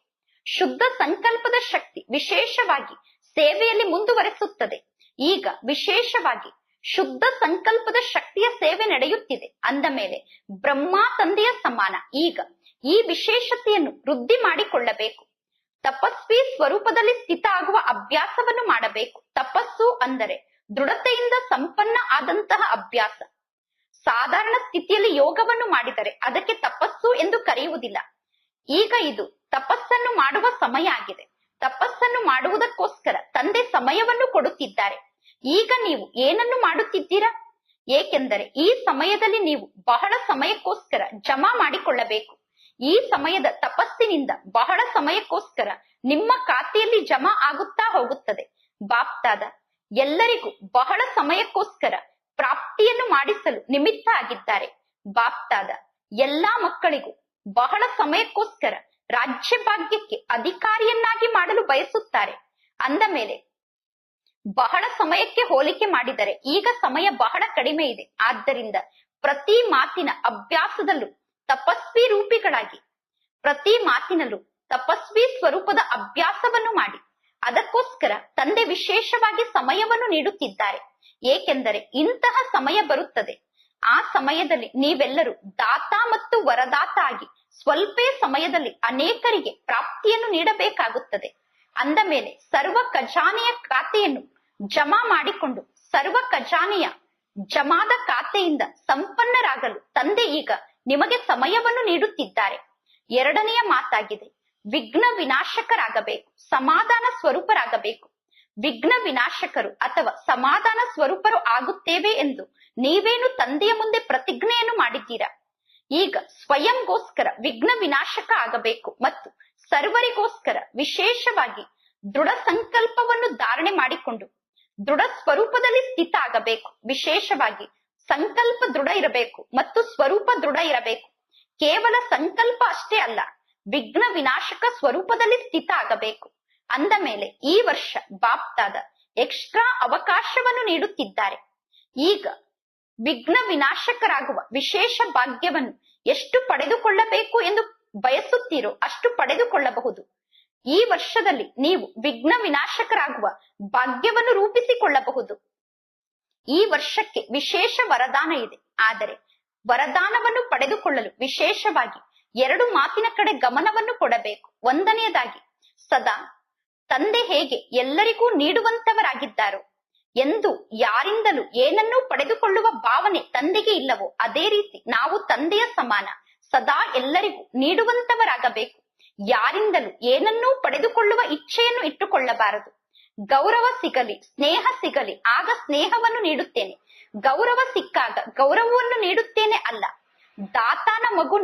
ಶುದ್ಧ ಸಂಕಲ್ಪದ ಶಕ್ತಿ ವಿಶೇಷವಾಗಿ ಸೇವೆಯಲ್ಲಿ ಮುಂದುವರೆಸುತ್ತದೆ. ಈಗ ವಿಶೇಷವಾಗಿ ಶುದ್ಧ ಸಂಕಲ್ಪದ ಶಕ್ತಿಯ ಸೇವೆ ನಡೆಯುತ್ತಿದೆ ಅಂದ ಮೇಲೆ ಬ್ರಹ್ಮ ತಂದೆಯ ಸಮಾನ ಈಗ ಈ ವಿಶೇಷತೆಯನ್ನು ವೃದ್ಧಿ ಮಾಡಿಕೊಳ್ಳಬೇಕು. ತಪಸ್ವಿ ಸ್ವರೂಪದಲ್ಲಿ ಸ್ಥಿತ ಆಗುವ ಅಭ್ಯಾಸವನ್ನು ಮಾಡಬೇಕು. ತಪಸ್ಸು ಅಂದರೆ ದೃಢತೆಯಿಂದ ಸಂಪನ್ನ ಆದಂತಹ ಅಭ್ಯಾಸ. ಸಾಧಾರಣ ಸ್ಥಿತಿಯಲ್ಲಿ ಯೋಗವನ್ನು ಮಾಡಿದರೆ ಅದಕ್ಕೆ ತಪಸ್ಸು ಎಂದು ಕರೆಯುವುದಿಲ್ಲ. ಈಗ ಇದು ತಪಸ್ಸನ್ನು ಮಾಡುವ ಸಮಯ ಆಗಿದೆ. ತಪಸ್ಸನ್ನು ಮಾಡುವುದಕ್ಕೋಸ್ಕರ ತಂದೆ ಸಮಯವನ್ನು ಕೊಡುತ್ತಿದ್ದಾರೆ. ಈಗ ನೀವು ಏನನ್ನು ಮಾಡುತ್ತಿದ್ದೀರಾ? ಏಕೆಂದರೆ ಈ ಸಮಯದಲ್ಲಿ ನೀವು ಬಹಳ ಸಮಯಕ್ಕೋಸ್ಕರ ಜಮಾ ಮಾಡಿಕೊಳ್ಳಬೇಕು. ಈ ಸಮಯದ ತಪಸ್ಸಿನಿಂದ ಬಹಳ ಸಮಯಕ್ಕೋಸ್ಕರ ನಿಮ್ಮ ಖಾತೆಯಲ್ಲಿ ಜಮಾ ಆಗುತ್ತಾ ಹೋಗುತ್ತದೆ. ಬಾಪ್ತಾದ ಎಲ್ಲರಿಗೂ ಬಹಳ ಸಮಯಕ್ಕೋಸ್ಕರ ಪ್ರಾಪ್ತಿಯನ್ನು ಮಾಡಿಸಲು ನಿಮಿತ್ತ ಆಗಿದ್ದಾರೆ. ಬಾಪ್ತಾದ ಎಲ್ಲಾ ಮಕ್ಕಳಿಗೂ ಬಹಳ ಸಮಯಕ್ಕೋಸ್ಕರ ರಾಜ್ಯ ಭಾಗ್ಯಕ್ಕೆ ಅಧಿಕಾರಿಯನ್ನಾಗಿ ಮಾಡಲು ಬಯಸುತ್ತಾರೆ. ಅಂದ ಮೇಲೆ ಬಹಳ ಸಮಯಕ್ಕೆ ಹೋಲಿಕೆ ಮಾಡಿದರೆ ಈಗ ಸಮಯ ಬಹಳ ಕಡಿಮೆ ಇದೆ. ಆದ್ದರಿಂದ ಪ್ರತಿ ಮಾತಿನ ಅಭ್ಯಾಸದಲ್ಲೂ ತಪಸ್ವಿ ರೂಪಿಗಳಾಗಿ ಪ್ರತಿ ಮಾತಿನಲ್ಲೂ ತಪಸ್ವಿ ಸ್ವರೂಪದ ಅಭ್ಯಾಸವನ್ನು ಮಾಡಿ. ಅದಕ್ಕೋಸ್ಕರ ತಂದೆ ವಿಶೇಷವಾಗಿ ಸಮಯವನ್ನು ನೀಡುತ್ತಿದ್ದಾರೆ. ಏಕೆಂದರೆ ಇಂತಹ ಸಮಯ ಬರುತ್ತದೆ. ಆ ಸಮಯದಲ್ಲಿ ನೀವೆಲ್ಲರೂ ದಾತ ಮತ್ತು ವರದಾತ ಆಗಿ ಸ್ವಲ್ಪ ಸಮಯದಲ್ಲಿ ಅನೇಕರಿಗೆ ಪ್ರಾಪ್ತಿಯನ್ನು ನೀಡಬೇಕಾಗುತ್ತದೆ. ಅಂದ ಮೇಲೆ ಸರ್ವ ಖಜಾನೆಯ ಖಾತೆಯನ್ನು ಜಮಾ ಮಾಡಿಕೊಂಡು ಸರ್ವ ಖಜಾನೆಯ ಜಮಾದ ಖಾತೆಯಿಂದ ಸಂಪನ್ನರಾಗಲು ತಂದೆ ಈಗ ನಿಮಗೆ ಸಮಯವನ್ನು ನೀಡುತ್ತಿದ್ದಾರೆ. ಎರಡನೆಯ ಮಾತಾಗಿದೆ, ವಿಘ್ನ ವಿನಾಶಕರಾಗಬೇಕು, ಸಮಾಧಾನ ಸ್ವರೂಪರಾಗಬೇಕು. ವಿಘ್ನ ವಿನಾಶಕರು ಅಥವಾ ಸಮಾಧಾನ ಸ್ವರೂಪರು ಆಗುತ್ತೇವೆ ಎಂದು ನೀವೇನು ತಂದೆಯ ಮುಂದೆ ಪ್ರತಿಜ್ಞೆಯನ್ನು ಮಾಡಿದ್ದೀರಾ? ಈಗ ಸ್ವಯಂಗೋಸ್ಕರ ವಿಘ್ನ ವಿನಾಶಕ ಆಗಬೇಕು ಮತ್ತು ಸರ್ವರಿಗೋಸ್ಕರ ವಿಶೇಷವಾಗಿ ದೃಢ ಸಂಕಲ್ಪವನ್ನು ಧಾರಣೆ ಮಾಡಿಕೊಂಡು ದೃಢ ಸ್ವರೂಪದಲ್ಲಿ ಸ್ಥಿತ ಆಗಬೇಕು. ವಿಶೇಷವಾಗಿ ಸಂಕಲ್ಪ ದೃಢ ಇರಬೇಕು ಮತ್ತು ಸ್ವರೂಪ ದೃಢ ಇರಬೇಕು. ಕೇವಲ ಸಂಕಲ್ಪ ಅಷ್ಟೇ ಅಲ್ಲ, ವಿಘ್ನ ವಿನಾಶಕ ಸ್ವರೂಪದಲ್ಲಿ ಸ್ಥಿತ ಆಗಬೇಕು. ಅಂದ ಮೇಲೆ ಈ ವರ್ಷ ಬಾಪ್ತಾದ ಎಕ್ಸ್ಟ್ರಾ ಅವಕಾಶವನ್ನು ನೀಡುತ್ತಿದ್ದಾರೆ. ಈಗ ವಿಘ್ನ ವಿನಾಶಕರಾಗುವ ವಿಶೇಷ ಭಾಗ್ಯವನ್ನು ಎಷ್ಟು ಪಡೆದುಕೊಳ್ಳಬೇಕು ಎಂದು ಬಯಸುತ್ತೀರೋ ಅಷ್ಟು ಪಡೆದುಕೊಳ್ಳಬಹುದು. ಈ ವರ್ಷದಲ್ಲಿ ನೀವು ವಿಘ್ನ ವಿನಾಶಕರಾಗುವ ಭಾಗ್ಯವನ್ನು ರೂಪಿಸಿಕೊಳ್ಳಬಹುದು. ಈ ವರ್ಷಕ್ಕೆ ವಿಶೇಷ ವರದಾನ ಇದೆ. ಆದರೆ ವರದಾನವನ್ನು ಪಡೆದುಕೊಳ್ಳಲು ವಿಶೇಷವಾಗಿ 2 ಮಾತಿನ ಕಡೆ ಗಮನವನ್ನು ಕೊಡಬೇಕು. ಒಂದನೆಯದಾಗಿ, ಸದಾ ತಂದೆ ಹೇಗೆ ಎಲ್ಲರಿಗೂ ನೀಡುವಂತವರಾಗಿದ್ದಾರೋ ಎಂದು ಯಾರಿಂದಲೂ ಏನನ್ನೂ ಪಡೆದುಕೊಳ್ಳುವ ಭಾವನೆ ತಂದೆಗೆ ಇಲ್ಲವೋ ಅದೇ ರೀತಿ ನಾವು ತಂದೆಯ ಸಮಾನ ಸದಾ ಎಲ್ಲರಿಗೂ ನೀಡುವಂತವರಾಗಬೇಕು. ಯಾರಿಂದಲೂ ಏನನ್ನೂ ಪಡೆದುಕೊಳ್ಳುವ ಇಚ್ಛೆಯನ್ನು ಇಟ್ಟುಕೊಳ್ಳಬಾರದು. ಗೌರವ ಸಿಗಲಿ, ಸ್ನೇಹ ಸಿಗಲಿ, ಆಗ ಸ್ನೇಹವನ್ನು ನೀಡುತ್ತೇನೆ. ಗೌರವ ಸಿಕ್ಕಾಗ ಗೌರವವನ್ನು ನೀಡುತ್ತೇನೆ ಅಲ್ಲ. ದಾತನ ಮಗು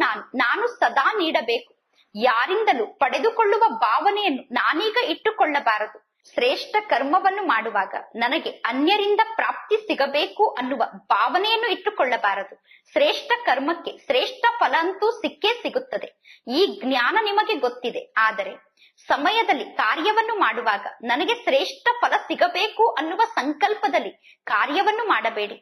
ನಾನು ಸದಾ ನೀಡಬೇಕು. ಯಾರಿಂದಲೂ ಪಡೆದುಕೊಳ್ಳುವ ಭಾವನೆಯನ್ನು ನಾನೀಗ ಇಟ್ಟುಕೊಳ್ಳಬಾರದು. ಶ್ರೇಷ್ಠ ಕರ್ಮವನ್ನು ಮಾಡುವಾಗ ನನಗೆ ಅನ್ಯರಿಂದ ಪ್ರಾಪ್ತಿ ಸಿಗಬೇಕು ಅನ್ನುವ ಭಾವನೆಯನ್ನು ಇಟ್ಟುಕೊಳ್ಳಬಾರದು. ಶ್ರೇಷ್ಠ ಕರ್ಮಕ್ಕೆ ಶ್ರೇಷ್ಠ ಫಲ ಅಂತೂ ಸಿಕ್ಕೇ ಸಿಗುತ್ತದೆ. ಈ ಜ್ಞಾನ ನಿಮಗೆ ಗೊತ್ತಿದೆ. ಆದರೆ ಸಮಯದಲ್ಲಿ ಕಾರ್ಯವನ್ನು ಮಾಡುವಾಗ ನನಗೆ ಶ್ರೇಷ್ಠ ಫಲ ಸಿಗಬೇಕು ಅನ್ನುವ ಸಂಕಲ್ಪದಲ್ಲಿ ಕಾರ್ಯವನ್ನು ಮಾಡಬೇಡಿ.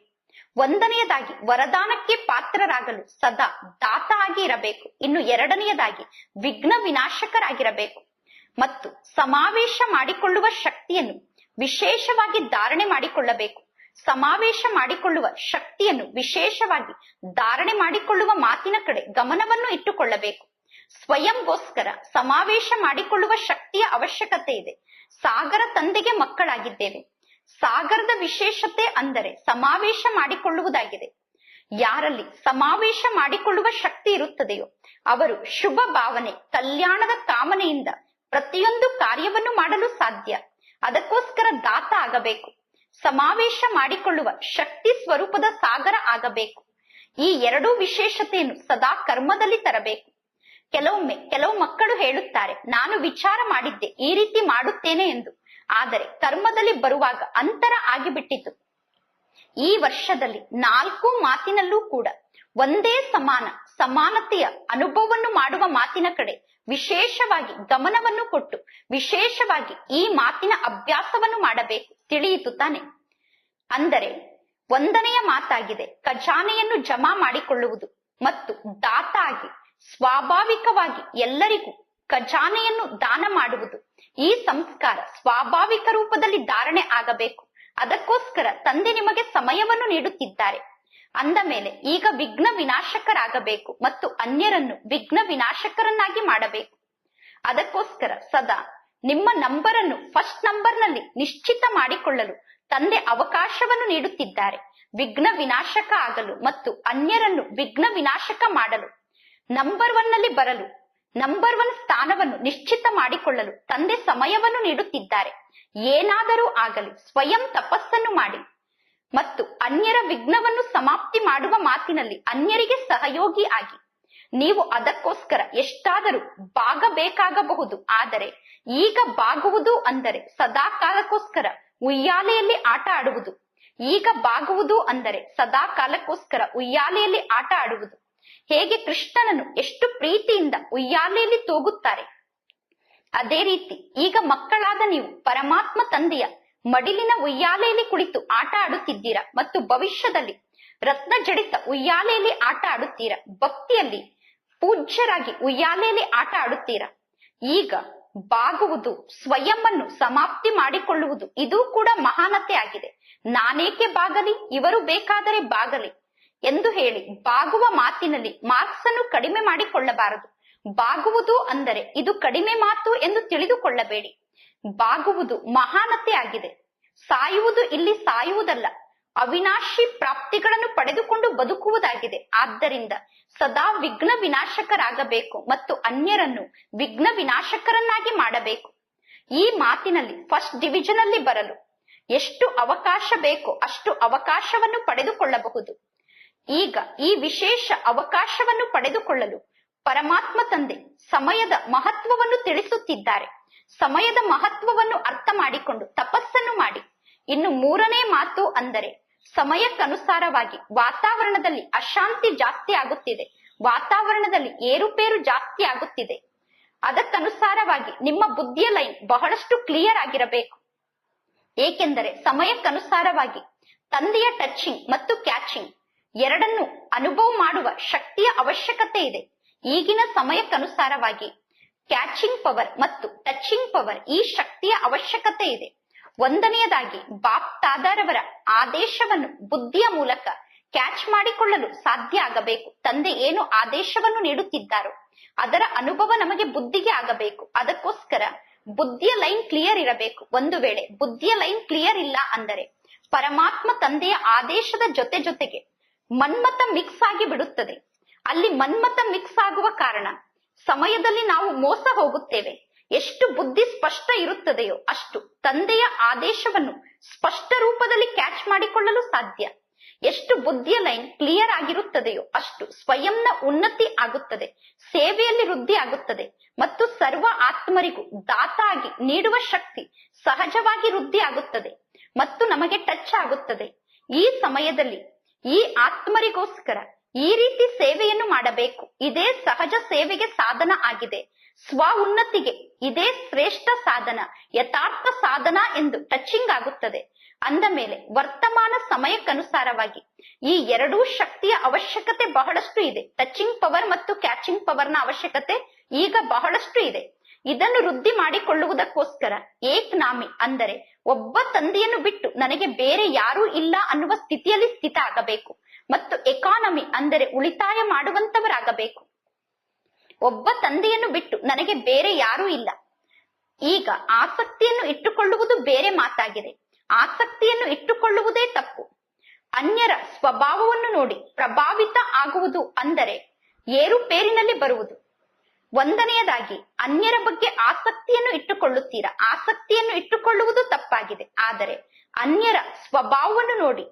ಒಂದನೆಯದಾಗಿ ವರದಾನಕ್ಕೆ ಪಾತ್ರರಾಗಲು ಸದಾ ದಾತ ಆಗಿ ಇರಬೇಕು. ಇನ್ನು ಎರಡನೆಯದಾಗಿ ವಿಘ್ನ ವಿನಾಶಕರಾಗಿರಬೇಕು ಮತ್ತು ಸಮಾವೇಶ ಮಾಡಿಕೊಳ್ಳುವ ಶಕ್ತಿಯನ್ನು ವಿಶೇಷವಾಗಿ ಧಾರಣೆ ಮಾಡಿಕೊಳ್ಳಬೇಕು. ಸಮಾವೇಶ ಮಾಡಿಕೊಳ್ಳುವ ಶಕ್ತಿಯನ್ನು ವಿಶೇಷವಾಗಿ ಧಾರಣೆ ಮಾಡಿಕೊಳ್ಳುವ ಮಾತಿನ ಕಡೆ ಗಮನವನ್ನು ಇಟ್ಟುಕೊಳ್ಳಬೇಕು. ಸ್ವಯಂಗೋಸ್ಕರ ಸಮಾವೇಶ ಮಾಡಿಕೊಳ್ಳುವ ಶಕ್ತಿಯ ಅವಶ್ಯಕತೆ ಇದೆ. ಸಾಗರ ತಂದೆಗೆ ಮಕ್ಕಳಾಗಿದ್ದೇವೆ. ಸಾಗರದ ವಿಶೇಷತೆ ಅಂದರೆ ಸಮಾವೇಶ ಮಾಡಿಕೊಳ್ಳುವುದಾಗಿದೆ. ಯಾರಲ್ಲಿ ಸಮಾವೇಶ ಮಾಡಿಕೊಳ್ಳುವ ಶಕ್ತಿ ಇರುತ್ತದೆಯೋ ಅವರು ಶುಭ ಭಾವನೆ, ಕಲ್ಯಾಣದ ಕಾಮನೆಯಿಂದ ಪ್ರತಿಯೊಂದು ಕಾರ್ಯವನ್ನು ಮಾಡಲು ಸಾಧ್ಯ. ಅದಕ್ಕೋಸ್ಕರ ದಾತ ಆಗಬೇಕು. ಸಮಾವೇಶ ಮಾಡಿಕೊಳ್ಳುವ ಶಕ್ತಿ ಸ್ವರೂಪದ ಸಾಗರ ಆಗಬೇಕು. ಈ ಎರಡೂ ವಿಶೇಷತೆಯನ್ನು ಸದಾ ಕರ್ಮದಲ್ಲಿ ತರಬೇಕು. ಕೆಲವೊಮ್ಮೆ ಕೆಲವು ಮಕ್ಕಳು ಹೇಳುತ್ತಾರೆ, ನಾನು ವಿಚಾರ ಮಾಡಿದ್ದೆ ಈ ರೀತಿ ಮಾಡುತ್ತೇನೆ ಎಂದು, ಆದರೆ ಕರ್ಮದಲ್ಲಿ ಬರುವಾಗ ಅಂತರ ಆಗಿಬಿಟ್ಟಿತು. ಈ ವರ್ಷದಲ್ಲಿ 4 ಮಾತಿನಲ್ಲೂ ಕೂಡ ಒಂದೇ ಸಮಾನತೆಯ ಅನುಭವವನ್ನು ಮಾಡುವ ಮಾತಿನ ಕಡೆ ವಿಶೇಷವಾಗಿ ಗಮನವನ್ನು ಕೊಟ್ಟು ವಿಶೇಷವಾಗಿ ಈ ಮಾತಿನ ಅಭ್ಯಾಸವನ್ನು ಮಾಡಬೇಕು. ತಿಳಿಯಿತು ತಾನೆ? ಅಂದರೆ 1ನೆಯ ಮಾತಾಗಿದೆ, ಖಜಾನೆಯನ್ನು ಜಮಾ ಮಾಡಿಕೊಳ್ಳುವುದು ಮತ್ತು ದಾತ ಆಗಿ ಸ್ವಾಭಾವಿಕವಾಗಿ ಎಲ್ಲರಿಗೂ ಖಜಾನೆಯನ್ನು ದಾನ ಮಾಡುವುದು. ಈ ಸಂಸ್ಕಾರ ಸ್ವಾಭಾವಿಕ ರೂಪದಲ್ಲಿ ಧಾರಣೆ ಆಗಬೇಕು. ಅದಕ್ಕೋಸ್ಕರ ತಂದೆ ನಿಮಗೆ ಸಮಯವನ್ನು ನೀಡುತ್ತಿದ್ದಾರೆ. ಅಂದ ಮೇಲೆ ಈಗ ವಿಘ್ನ ವಿನಾಶಕರಾಗಬೇಕು ಮತ್ತು ಅನ್ಯರನ್ನು ವಿಘ್ನ ವಿನಾಶಕರನ್ನಾಗಿ ಮಾಡಬೇಕು. ಅದಕ್ಕೋಸ್ಕರ ಸದಾ ನಿಮ್ಮ ನಂಬರನ್ನು ಫಸ್ಟ್ ನಂಬರ್ನಲ್ಲಿ ನಿಶ್ಚಿತ ಮಾಡಿಕೊಳ್ಳಲು ತಂದೆ ಅವಕಾಶವನ್ನು ನೀಡುತ್ತಿದ್ದಾರೆ. ವಿಘ್ನ ವಿನಾಶಕ ಆಗಲು ಮತ್ತು ಅನ್ಯರನ್ನು ವಿಘ್ನ ವಿನಾಶಕ ಮಾಡಲು, ನಂಬರ್ 1 ನಲ್ಲಿ ಬರಲು, ನಂಬರ್ 1 ಸ್ಥಾನವನ್ನು ನಿಶ್ಚಿತ ಮಾಡಿಕೊಳ್ಳಲು ತಂದೆ ಸಮಯವನ್ನು ನೀಡುತ್ತಿದ್ದಾರೆ. ಏನಾದರೂ ಆಗಲಿ ಸ್ವಯಂ ತಪಸ್ಸನ್ನು ಮಾಡಿ ಮತ್ತು ಅನ್ಯರ ವಿಘ್ನವನ್ನು ಸಮಾಪ್ತಿ ಮಾಡುವ ಮಾತಿನಲ್ಲಿ ಅನ್ಯರಿಗೆ ಸಹಯೋಗಿ ಆಗಿ. ನೀವು ಅದಕ್ಕೋಸ್ಕರ ಎಷ್ಟಾದರೂ ಬಾಗಬೇಕಾಗಬಹುದು, ಆದರೆ ಈಗ ಬಾಗುವುದು ಅಂದರೆ ಸದಾ ಕಾಲಕ್ಕೋಸ್ಕರ ಉಯ್ಯಾಲೆಯಲ್ಲಿ ಆಟ ಆಡುವುದು. ಈಗ ಬಾಗುವುದು ಅಂದರೆ ಸದಾ ಕಾಲಕ್ಕೋಸ್ಕರ ಉಯ್ಯಾಲೆಯಲ್ಲಿ ಆಟ ಆಡುವುದು. ಹೇಗೆ ಕೃಷ್ಣನನ್ನು ಎಷ್ಟು ಪ್ರೀತಿಯಿಂದ ಉಯ್ಯಾಲೆಯಲ್ಲಿ ತೂಗುತ್ತಾರೆ, ಅದೇ ರೀತಿ ಈಗ ಮಕ್ಕಳಾದ ನೀವು ಪರಮಾತ್ಮ ತಂದೆಯ ಮಡಿಲಿನ ಉಯ್ಯಾಲೆಯಲ್ಲಿ ಕುಳಿತು ಆಟ ಆಡುತ್ತಿದ್ದೀರಾ ಮತ್ತು ಭವಿಷ್ಯದಲ್ಲಿ ರತ್ನ ಜಡಿತ ಉಯ್ಯಾಲೆಯಲ್ಲಿ ಆಟ ಆಡುತ್ತೀರಾ. ಭಕ್ತಿಯಲ್ಲಿ ಪೂಜ್ಯರಾಗಿ ಉಯ್ಯಾಲೆಯಲ್ಲಿ ಆಟ ಆಡುತ್ತೀರಾ. ಈಗ ಬಾಗುವುದು, ಸ್ವಯಂವನ್ನು ಸಮಾಪ್ತಿ ಮಾಡಿಕೊಳ್ಳುವುದು, ಇದು ಕೂಡ ಮಹಾನತೆ ಆಗಿದೆ. ನಾನೇಕೆ ಬಾಗಲಿ, ಇವರು ಬೇಕಾದರೆ ಬಾಗಲಿ ಎಂದು ಹೇಳಿ ಬಾಗುವ ಮಾತಿನಲ್ಲಿ ಮಾರ್ಕ್ಸ್ ಅನ್ನು ಕಡಿಮೆ ಮಾಡಿಕೊಳ್ಳಬಾರದು. ಬಾಗುವುದು ಅಂದರೆ ಇದು ಕಡಿಮೆ ಮಾತು ಎಂದು ತಿಳಿದುಕೊಳ್ಳಬೇಡಿ. ಬಾಗುವುದು ಮಹಾನತೆ ಆಗಿದೆ. ಸಾಯುವುದು ಇಲ್ಲಿ ಸಾಯುವುದಲ್ಲ, ಅವಿನಾಶಿ ಪ್ರಾಪ್ತಿಗಳನ್ನು ಪಡೆದುಕೊಂಡು ಬದುಕುವುದಾಗಿದೆ. ಆದ್ದರಿಂದ ಸದಾ ವಿಘ್ನ ವಿನಾಶಕರಾಗಬೇಕು ಮತ್ತು ಅನ್ಯರನ್ನು ವಿಘ್ನ ವಿನಾಶಕರನ್ನಾಗಿ ಮಾಡಬೇಕು. ಈ ಮಾತಿನಲ್ಲಿ ಫಸ್ಟ್ ಡಿವಿಷನ್ ಅಲ್ಲಿ ಬರಲು ಎಷ್ಟು ಅವಕಾಶ ಬೇಕೋ ಅಷ್ಟು ಅವಕಾಶವನ್ನು ಪಡೆದುಕೊಳ್ಳಬಹುದು. ಈಗ ಈ ವಿಶೇಷ ಅವಕಾಶವನ್ನು ಪಡೆದುಕೊಳ್ಳಲು ಪರಮಾತ್ಮ ತಂದೆ ಸಮಯದ ಮಹತ್ವವನ್ನು ತಿಳಿಸುತ್ತಿದ್ದಾರೆ. ಸಮಯದ ಮಹತ್ವವನ್ನು ಅರ್ಥ ಮಾಡಿಕೊಂಡು ತಪಸ್ಸನ್ನು ಮಾಡಿ. ಇನ್ನು 3ನೇ ಮಾತು ಅಂದರೆ ಸಮಯಕ್ಕನುಸಾರವಾಗಿ ವಾತಾವರಣದಲ್ಲಿ ಅಶಾಂತಿ ಜಾಸ್ತಿ ಆಗುತ್ತಿದೆ, ವಾತಾವರಣದಲ್ಲಿ ಏರುಪೇರು ಜಾಸ್ತಿ ಆಗುತ್ತಿದೆ. ಅದಕ್ಕನುಸಾರವಾಗಿ ನಿಮ್ಮ ಬುದ್ಧಿಯ ಲೈನ್ ಬಹಳಷ್ಟು ಕ್ಲಿಯರ್ ಆಗಿರಬೇಕು. ಏಕೆಂದರೆ ಸಮಯಕ್ಕನುಸಾರವಾಗಿ ತಂದೆಯ ಟಚಿಂಗ್ ಮತ್ತು ಕ್ಯಾಚಿಂಗ್ ಎರಡನ್ನು ಅನುಭವ ಮಾಡುವ ಶಕ್ತಿಯ ಅವಶ್ಯಕತೆ ಇದೆ. ಈಗಿನ ಸಮಯಕ್ಕನುಸಾರವಾಗಿ ಕ್ಯಾಚಿಂಗ್ ಪವರ್ ಮತ್ತು ಟಚಿಂಗ್ ಪವರ್ ಈ ಶಕ್ತಿಯ ಅವಶ್ಯಕತೆ ಇದೆ. 1ನೇದಾಗಿ ಬಾಪ್ ತಾದಾರವರ ಆದೇಶವನ್ನು ಬುದ್ಧಿಯ ಮೂಲಕ ಕ್ಯಾಚ್ ಮಾಡಿಕೊಳ್ಳಲು ಸಾಧ್ಯ ಆಗಬೇಕು. ತಂದೆ ಏನು ಆದೇಶವನ್ನು ನೀಡುತ್ತಿದ್ದಾರೋ ಅದರ ಅನುಭವ ನಮಗೆ ಬುದ್ಧಿಗೆ ಆಗಬೇಕು. ಅದಕ್ಕೋಸ್ಕರ ಬುದ್ಧಿಯ ಲೈನ್ ಕ್ಲಿಯರ್ ಇರಬೇಕು. ಒಂದು ವೇಳೆ ಬುದ್ಧಿಯ ಲೈನ್ ಕ್ಲಿಯರ್ ಇಲ್ಲ ಅಂದರೆ ಪರಮಾತ್ಮ ತಂದೆಯ ಆದೇಶದ ಜೊತೆಗೆ ಮನ್ಮತ ಮಿಕ್ಸ್ ಆಗಿ ಬಿಡುತ್ತದೆ. ಅಲ್ಲಿ ಮನ್ಮತ ಮಿಕ್ಸ್ ಆಗುವ ಕಾರಣ ಸಮಯದಲ್ಲಿ ನಾವು ಮೋಸ ಹೋಗುತ್ತೇವೆ. ಎಷ್ಟು ಬುದ್ಧಿ ಸ್ಪಷ್ಟ ಇರುತ್ತದೆಯೋ ಅಷ್ಟು ತಂದೆಯ ಆದೇಶವನ್ನು ಸ್ಪಷ್ಟ ರೂಪದಲ್ಲಿ ಕ್ಯಾಚ್ ಮಾಡಿಕೊಳ್ಳಲು ಸಾಧ್ಯ. ಎಷ್ಟು ಬುದ್ಧಿಯ ಲೈನ್ ಕ್ಲಿಯರ್ ಆಗಿರುತ್ತದೆಯೋ ಅಷ್ಟು ಸ್ವಯಂನ ಉನ್ನತಿ ಆಗುತ್ತದೆ, ಸೇವೆಯಲ್ಲಿ ವೃದ್ಧಿ ಆಗುತ್ತದೆ ಮತ್ತು ಸರ್ವ ಆತ್ಮರಿಗೂ ದಾತ ಆಗಿ ನೀಡುವ ಶಕ್ತಿ ಸಹಜವಾಗಿ ವೃದ್ಧಿ ಆಗುತ್ತದೆ ಮತ್ತು ನಮಗೆ ಟಚ್ ಆಗುತ್ತದೆ. ಈ ಸಮಯದಲ್ಲಿ ಈ ಆತ್ಮರಿಗೋಸ್ಕರ ಈ ರೀತಿ ಸೇವೆಯನ್ನು ಮಾಡಬೇಕು. ಇದೇ ಸಹಜ ಸೇವೆಗೆ ಸಾಧನ ಆಗಿದೆ. ಸ್ವ ಉನ್ನತಿಗೆ ಇದೇ ಶ್ರೇಷ್ಠ ಸಾಧನ, ಯಥಾರ್ಥ ಸಾಧನ ಎಂದು ಟಚಿಂಗ್ ಆಗುತ್ತದೆ. ಅಂದ ಮೇಲೆ ವರ್ತಮಾನ ಸಮಯಕ್ಕನುಸಾರವಾಗಿ ಈ ಎರಡೂ ಶಕ್ತಿಯ ಅವಶ್ಯಕತೆ ಬಹಳಷ್ಟು ಇದೆ. ಟಚಿಂಗ್ ಪವರ್ ಮತ್ತು ಕ್ಯಾಚಿಂಗ್ ಪವರ್ನ ಅವಶ್ಯಕತೆ ಈಗ ಬಹಳಷ್ಟು ಇದೆ. ಇದನ್ನು ವೃದ್ಧಿ ಮಾಡಿಕೊಳ್ಳುವುದಕ್ಕೋಸ್ಕರ ಏಕ್ನಾಮಿ ಅಂದರೆ ಒಬ್ಬ ತಂದೆಯನ್ನು ಬಿಟ್ಟು ನನಗೆ ಬೇರೆ ಯಾರೂ ಇಲ್ಲ ಅನ್ನುವ ಸ್ಥಿತಿಯಲ್ಲಿ ಸ್ಥಿತ ಆಗಬೇಕು. ಮತ್ತು ಎಕಾನಮಿ ಅಂದರೆ ಉಳಿತಾಯ ಮಾಡುವಂತವರಾಗಬೇಕು. ಒಬ್ಬ ತಂದೆಯನ್ನು ಬಿಟ್ಟು ನನಗೆ ಬೇರೆ ಯಾರೂ ಇಲ್ಲ. ಈಗ ಆಸಕ್ತಿಯನ್ನು ಇಟ್ಟುಕೊಳ್ಳುವುದು ಬೇರೆ ಮಾತಾಗಿದೆ. ಆಸಕ್ತಿಯನ್ನು ಇಟ್ಟುಕೊಳ್ಳುವುದೇ ತಪ್ಪು. ಅನ್ಯರ ಸ್ವಭಾವವನ್ನು ನೋಡಿ ಪ್ರಭಾವಿತ ಆಗುವುದು ಅಂದರೆ ಏರುಪೇರಿನಲ್ಲಿ ಬರುವುದು. ಒಂದನೆಯದಾಗಿ ಅನ್ಯರ ಬಗ್ಗೆ ಆಸಕ್ತಿಯನ್ನು ಇಟ್ಟುಕೊಳ್ಳುತ್ತೀರಾ. ಆಸಕ್ತಿಯನ್ನು ಇಟ್ಟುಕೊಳ್ಳುವುದು ತಪ್ಪಾಗಿದೆ. ಆದರೆ ಅನ್ಯರ ಸ್ವಭಾವವನ್ನು ನೋಡಿ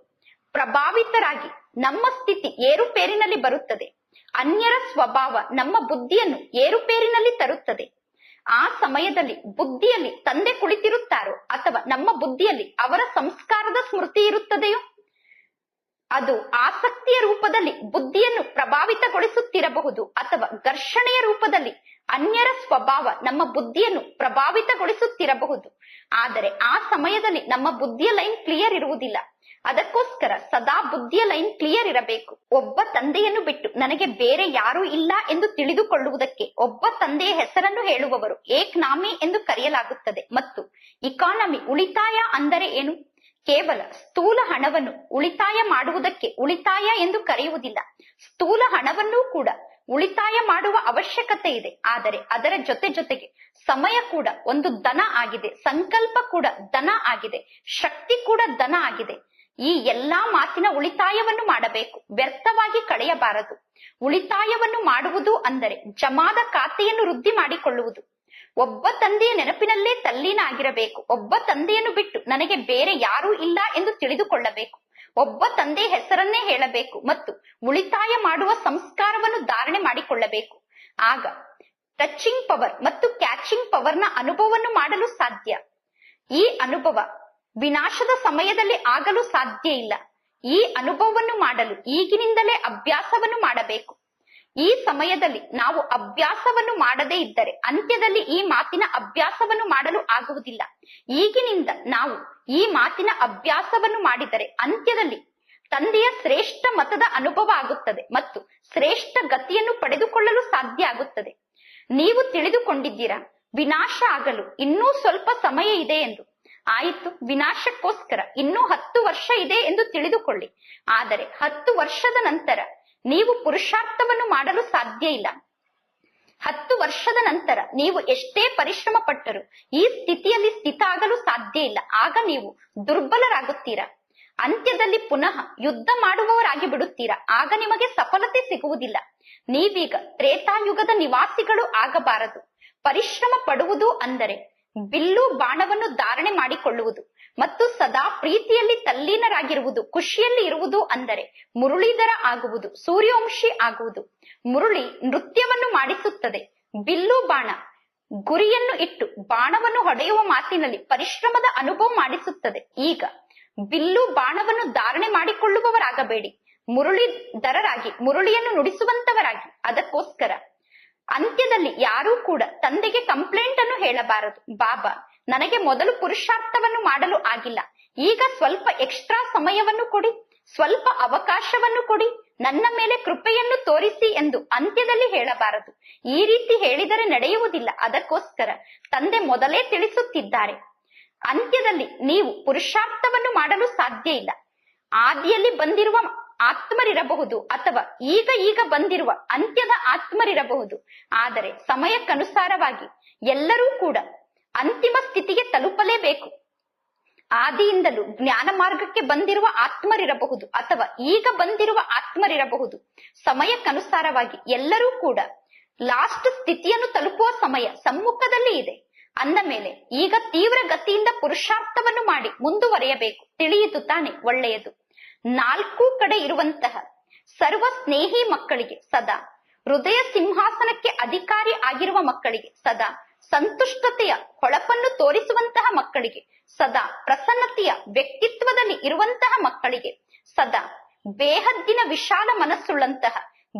ಪ್ರಭಾವಿತರಾಗಿ ನಮ್ಮ ಸ್ಥಿತಿ ಏರುಪೇರಿನಲ್ಲಿ ಬರುತ್ತದೆ. ಅನ್ಯರ ಸ್ವಭಾವ ನಮ್ಮ ಬುದ್ಧಿಯನ್ನು ಏರುಪೇರಿನಲ್ಲಿ ತರುತ್ತದೆ. ಆ ಸಮಯದಲ್ಲಿ ಬುದ್ಧಿಯಲ್ಲಿ ತಂದೆ ಕುಳಿತಿರುತ್ತಾರೋ ಅಥವಾ ನಮ್ಮ ಬುದ್ಧಿಯಲ್ಲಿ ಅವರ ಸಂಸ್ಕಾರದ ಸ್ಮೃತಿ ಇರುತ್ತದೆಯೋ, ಅದು ಆಸಕ್ತಿಯ ರೂಪದಲ್ಲಿ ಬುದ್ಧಿಯನ್ನು ಪ್ರಭಾವಿತಗೊಳಿಸುತ್ತಿರಬಹುದು ಅಥವಾ ಘರ್ಷಣೆಯ ರೂಪದಲ್ಲಿ ಅನ್ಯರ ಸ್ವಭಾವ ನಮ್ಮ ಬುದ್ಧಿಯನ್ನು ಪ್ರಭಾವಿತಗೊಳಿಸುತ್ತಿರಬಹುದು. ಆದರೆ ಆ ಸಮಯದಲ್ಲಿ ನಮ್ಮ ಬುದ್ಧಿಯ ಲೈನ್ ಕ್ಲಿಯರ್ ಇರುವುದಿಲ್ಲ. ಅದಕ್ಕೋಸ್ಕರ ಸದಾ ಬುದ್ಧಿಯ ಲೈನ್ ಕ್ಲಿಯರ್ ಇರಬೇಕು. ಒಬ್ಬ ತಂದೆಯನ್ನು ಬಿಟ್ಟು ನನಗೆ ಬೇರೆ ಯಾರೂ ಇಲ್ಲ ಎಂದು ತಿಳಿದುಕೊಳ್ಳುವುದಕ್ಕೆ ಒಬ್ಬ ತಂದೆಯ ಹೆಸರನ್ನು ಹೇಳುವವರು ಏಕ್ನಾಮಿ ಎಂದು ಕರೆಯಲಾಗುತ್ತದೆ. ಮತ್ತು ಇಕಾನಮಿ ಉಳಿತಾಯ ಅಂದರೆ ಏನು? ಕೇವಲ ಸ್ಥೂಲ ಹಣವನ್ನು ಉಳಿತಾಯ ಮಾಡುವುದಕ್ಕೆ ಉಳಿತಾಯ ಎಂದು ಕರೆಯುವುದಿಲ್ಲ. ಸ್ಥೂಲ ಹಣವನ್ನೂ ಕೂಡ ಉಳಿತಾಯ ಮಾಡುವ ಅವಶ್ಯಕತೆ ಇದೆ. ಆದರೆ ಅದರ ಜೊತೆಗೆ ಸಮಯ ಕೂಡ ಒಂದು ಧನ ಆಗಿದೆ, ಸಂಕಲ್ಪ ಕೂಡ ಧನ ಆಗಿದೆ, ಶಕ್ತಿ ಕೂಡ ಧನ ಆಗಿದೆ. ಈ ಎಲ್ಲಾ ಮಾತಿನ ಉಳಿತಾಯವನ್ನು ಮಾಡಬೇಕು, ವ್ಯರ್ಥವಾಗಿ ಕಳೆಯಬಾರದು. ಉಳಿತಾಯವನ್ನು ಮಾಡುವುದು ಅಂದರೆ ಜಮಾದ ಖಾತೆಯನ್ನು ವೃದ್ಧಿ ಮಾಡಿಕೊಳ್ಳುವುದು. ಒಬ್ಬ ತಂದೆಯ ನೆನಪಿನಲ್ಲೇ ತಲ್ಲೀನ ಆಗಿರಬೇಕು. ಒಬ್ಬ ತಂದೆಯನ್ನು ಬಿಟ್ಟು ನನಗೆ ಬೇರೆ ಯಾರೂ ಇಲ್ಲ ಎಂದು ತಿಳಿದುಕೊಳ್ಳಬೇಕು. ಒಬ್ಬ ತಂದೆಯ ಹೆಸರನ್ನೇ ಹೇಳಬೇಕು ಮತ್ತು ಉಳಿತಾಯ ಮಾಡುವ ಸಂಸ್ಕಾರವನ್ನು ಧಾರಣೆ ಮಾಡಿಕೊಳ್ಳಬೇಕು. ಆಗ ಟಚಿಂಗ್ ಪವರ್ ಮತ್ತು ಕ್ಯಾಚಿಂಗ್ ಪವರ್ನ ಅನುಭವವನ್ನು ಮಾಡಲು ಸಾಧ್ಯ. ಈ ಅನುಭವ ವಿನಾಶದ ಸಮಯದಲ್ಲಿ ಆಗಲು ಸಾಧ್ಯ ಇಲ್ಲ. ಈ ಅನುಭವವನ್ನು ಮಾಡಲು ಈಗಿನಿಂದಲೇ ಅಭ್ಯಾಸವನ್ನು ಮಾಡಬೇಕು. ಈ ಸಮಯದಲ್ಲಿ ನಾವು ಅಭ್ಯಾಸವನ್ನು ಮಾಡದೇ ಇದ್ದರೆ ಅಂತ್ಯದಲ್ಲಿ ಈ ಮಾತಿನ ಅಭ್ಯಾಸವನ್ನು ಮಾಡಲು ಆಗುವುದಿಲ್ಲ. ಈಗಿನಿಂದ ನಾವು ಈ ಮಾತಿನ ಅಭ್ಯಾಸವನ್ನು ಮಾಡಿದರೆ ಅಂತ್ಯದಲ್ಲಿ ತಂದೆಯ ಶ್ರೇಷ್ಠ ಮತದ ಅನುಭವ ಆಗುತ್ತದೆ ಮತ್ತು ಶ್ರೇಷ್ಠ ಗತಿಯನ್ನು ಪಡೆದುಕೊಳ್ಳಲು ಸಾಧ್ಯ ಆಗುತ್ತದೆ. ನೀವು ತಿಳಿದುಕೊಂಡಿದ್ದೀರಾ ವಿನಾಶ ಆಗಲು ಇನ್ನೂ ಸ್ವಲ್ಪ ಸಮಯ ಇದೆ ಎಂದು. ಆಯಿತು, ವಿನಾಶಕ್ಕೋಸ್ಕರ ಇನ್ನೂ 10 ವರ್ಷ ಇದೆ ಎಂದು ತಿಳಿದುಕೊಳ್ಳಿ. ಆದರೆ 10 ವರ್ಷದ ನಂತರ ನೀವು ಪುರುಷಾರ್ಥವನ್ನು ಮಾಡಲು ಸಾಧ್ಯ ಇಲ್ಲ. 10 ವರ್ಷದ ನಂತರ ನೀವು ಎಷ್ಟೇ ಪರಿಶ್ರಮ ಪಟ್ಟರು ಈ ಸ್ಥಿತಿಯಲ್ಲಿ ಸ್ಥಿತ ಆಗಲು ಸಾಧ್ಯ ಇಲ್ಲ. ಆಗ ನೀವು ದುರ್ಬಲರಾಗುತ್ತೀರಾ. ಅಂತ್ಯದಲ್ಲಿ ಪುನಃ ಯುದ್ಧ ಮಾಡುವವರಾಗಿ ಬಿಡುತ್ತೀರಾ. ಆಗ ನಿಮಗೆ ಸಫಲತೆ ಸಿಗುವುದಿಲ್ಲ. ನೀವೀಗ ತ್ರೇತಾಯುಗದ ನಿವಾಸಿಗಳು ಆಗಬಾರದು. ಪರಿಶ್ರಮ ಪಡುವುದು ಅಂದರೆ ಬಿಲ್ಲು ಬಾಣವನ್ನು ಧಾರಣೆ ಮಾಡಿಕೊಳ್ಳುವುದು ಮತ್ತು ಸದಾ ಪ್ರೀತಿಯಲ್ಲಿ ತಲ್ಲೀನರಾಗಿರುವುದು. ಖುಷಿಯಲ್ಲಿ ಇರುವುದು ಅಂದರೆ ಮುರುಳೀಧರ ಆಗುವುದು, ಸೂರ್ಯವಂಶಿ ಆಗುವುದು. ಮುರುಳಿ ನೃತ್ಯವನ್ನು ಮಾಡಿಸುತ್ತದೆ. ಬಿಲ್ಲು ಬಾಣ ಗುರಿಯನ್ನು ಇಟ್ಟು ಬಾಣವನ್ನು ಹೊಡೆಯುವ ಮಾತಿನಲ್ಲಿ ಪರಿಶ್ರಮದ ಅನುಭವ ಮಾಡಿಸುತ್ತದೆ. ಈಗ ಬಿಲ್ಲು ಬಾಣವನ್ನು ಧಾರಣೆ ಮಾಡಿಕೊಳ್ಳುವವರಾಗಬೇಡಿ, ಮುರುಳಿಧರರಾಗಿ ಮುರುಳಿಯನ್ನು ನುಡಿಸುವಂತವರಾಗಿ. ಅದಕ್ಕೋಸ್ಕರ ಅಂತ್ಯದಲ್ಲಿ ಯಾರೂ ಕೂಡ ತಂದೆಗೆ ಕಂಪ್ಲೇಂಟ್ ಅನ್ನು ಹೇಳಬಾರದು. ಬಾಬಾ, ನನಗೆ ಮೊದಲು ಪುರುಷಾರ್ಥವನ್ನು ಮಾಡಲು ಆಗಿಲ್ಲ, ಈಗ ಸ್ವಲ್ಪ ಎಕ್ಸ್ಟ್ರಾ ಸಮಯವನ್ನು ಕೊಡಿ, ಸ್ವಲ್ಪ ಅವಕಾಶವನ್ನು ಕೊಡಿ, ನನ್ನ ಮೇಲೆ ಕೃಪೆಯನ್ನು ತೋರಿಸಿ ಎಂದು ಅಂತ್ಯದಲ್ಲಿ ಹೇಳಬಾರದು. ಈ ರೀತಿ ಹೇಳಿದರೆ ನಡೆಯುವುದಿಲ್ಲ. ಅದಕ್ಕೋಸ್ಕರ ತಂದೆ ಮೊದಲೇ ತಿಳಿಸುತ್ತಿದ್ದಾರೆ, ಅಂತ್ಯದಲ್ಲಿ ನೀವು ಪುರುಷಾರ್ಥವನ್ನು ಮಾಡಲು ಸಾಧ್ಯ ಇಲ್ಲ. ಆದಿಯಲ್ಲಿ ಬಂದಿರುವ ಆತ್ಮರಿರಬಹುದು ಅಥವಾ ಈಗ ಬಂದಿರುವ ಅಂತ್ಯದ ಆತ್ಮರಿರಬಹುದು. ಆದರೆ ಸಮಯಕ್ಕನುಸಾರವಾಗಿ ಎಲ್ಲರೂ ಕೂಡ ಅಂತಿಮ ಸ್ಥಿತಿಗೆ ತಲುಪಲೇಬೇಕು. ಆದಿಯಿಂದಲೂ ಜ್ಞಾನ ಮಾರ್ಗಕ್ಕೆ ಬಂದಿರುವ ಆತ್ಮರಿರಬಹುದು ಅಥವಾ ಈಗ ಬಂದಿರುವ ಆತ್ಮರಿರಬಹುದು. ಸಮಯಕ್ಕನುಸಾರವಾಗಿ ಎಲ್ಲರೂ ಕೂಡ ಲಾಸ್ಟ್ ಸ್ಥಿತಿಯನ್ನು ತಲುಪುವ ಸಮಯ ಸಮ್ಮುಖದಲ್ಲಿ ಇದೆ. ಅಂದ ಮೇಲೆ ಈಗ ತೀವ್ರ ಗತಿಯಿಂದ ಪುರುಷಾರ್ಥವನ್ನು ಮಾಡಿ ಮುಂದುವರಿಯಬೇಕು. ತಿಳಿಯಿತು ತಾನೆ? ಒಳ್ಳೆಯದು. 4 ಕಡೆ ಇರುವಂತಹ ಸರ್ವ ಸ್ನೇಹಿ ಮಕ್ಕಳಿಗೆ ಸದಾ ಹೃದಯ ಸಿಂಹಾಸನಕ್ಕೆ ಅಧಿಕಾರಿ ಆಗಿರುವ ಮಕ್ಕಳಿಗೆ ಸದಾ ಸಂತುಷ್ಟತೆಯ ಹೊಳಪನ್ನು ತೋರಿಸುವಂತಹ ಮಕ್ಕಳಿಗೆ ಸದಾ ಪ್ರಸನ್ನತೆಯ ವ್ಯಕ್ತಿತ್ವದಲ್ಲಿ ಇರುವಂತಹ ಮಕ್ಕಳಿಗೆ ಸದಾ ಬೇಹದ್ದಿನ ವಿಶಾಲ ಮನಸ್ಸುಳ್ಳಂತಹ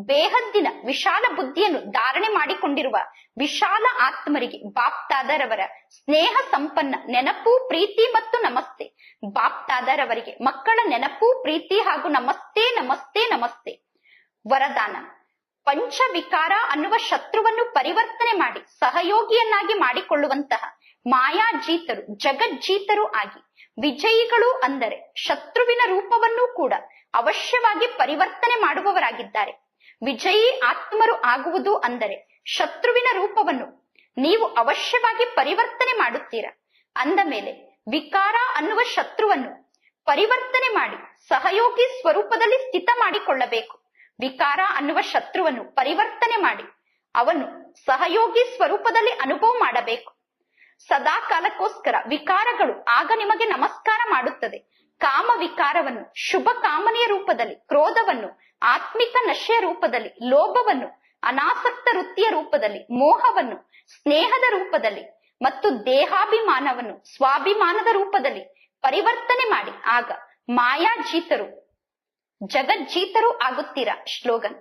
ಬೇಹದ್ದಿನ ವಿಶಾಲ ಬುದ್ಧಿಯನ್ನು ಧಾರಣೆ ಮಾಡಿಕೊಂಡಿರುವ ವಿಶಾಲ ಆತ್ಮರಿಗೆ ಬಾಪ್ತಾದರವರ ಸ್ನೇಹ ಸಂಪನ್ನ ನೆನಪು, ಪ್ರೀತಿ ಮತ್ತು ನಮಸ್ತೆ. ಬಾಪ್ತಾದರವರಿಗೆ ಮಕ್ಕಳ ನೆನಪು, ಪ್ರೀತಿ ಹಾಗೂ ನಮಸ್ತೆ ನಮಸ್ತೆ ನಮಸ್ತೆ. ವರದಾನ: ಪಂಚವಿಕಾರ ಅನ್ನುವ ಶತ್ರುವನ್ನು ಪರಿವರ್ತನೆ ಮಾಡಿ ಸಹಯೋಗಿಯನ್ನಾಗಿ ಮಾಡಿಕೊಳ್ಳುವಂತಹ ಮಾಯಾಜೀತರು ಜಗಜ್ಜೀತರು ಆಗಿ ವಿಜಯಿಗಳು ಅಂದರೆ ಶತ್ರುವಿನ ರೂಪವನ್ನೂ ಕೂಡ ಅವಶ್ಯವಾಗಿ ಪರಿವರ್ತನೆ ಮಾಡುವವರಾಗಿದ್ದಾರೆ. ವಿಜಯಿ ಆತ್ಮರು ಆಗುವುದು ಅಂದರೆ ಶತ್ರುವಿನ ರೂಪವನ್ನು ನೀವು ಅವಶ್ಯವಾಗಿ ಪರಿವರ್ತನೆ ಮಾಡುತ್ತೀರಾ. ಅಂದ ಮೇಲೆ ವಿಕಾರ ಅನ್ನುವ ಶತ್ರುವನ್ನು ಪರಿವರ್ತನೆ ಮಾಡಿ ಸಹಯೋಗಿ ಸ್ವರೂಪದಲ್ಲಿ ಸ್ಥಿತ ಮಾಡಿಕೊಳ್ಳಬೇಕು. ವಿಕಾರ ಅನ್ನುವ ಶತ್ರುವನ್ನು ಪರಿವರ್ತನೆ ಮಾಡಿ ಅವನು ಸಹಯೋಗಿ ಸ್ವರೂಪದಲ್ಲಿ ಅನುಭವ ಮಾಡಬೇಕು. ಸದಾ ಕಾಲಕ್ಕೋಸ್ಕರ ವಿಕಾರಗಳು ಆಗ ನಿಮಗೆ ನಮಸ್ಕಾರ ಮಾಡುತ್ತದೆ. ಕಾಮ ವಿಕಾರವನ್ನು ಶುಭ ಕಾಮನೆಯ ರೂಪದಲ್ಲಿ, ಕ್ರೋಧವನ್ನು ಆತ್ಮಿಕ ನಶೆಯ ರೂಪದಲ್ಲಿ, ಲೋಭವನ್ನು ಅನಾಸಕ್ತ ವೃತ್ತಿಯ ರೂಪದಲ್ಲಿ, ಮೋಹವನ್ನು ಸ್ನೇಹದ ರೂಪದಲ್ಲಿ ಮತ್ತು ದೇಹಾಭಿಮಾನವನ್ನು ಸ್ವಾಭಿಮಾನದ ರೂಪದಲ್ಲಿ ಪರಿವರ್ತನೆ ಮಾಡಿ ಆಗ ಮಾಯಾಜೀತರು ಜಗಜ್ಜೀತರು ಆಗುತ್ತೀರಾ. ಶ್ಲೋಗನ್: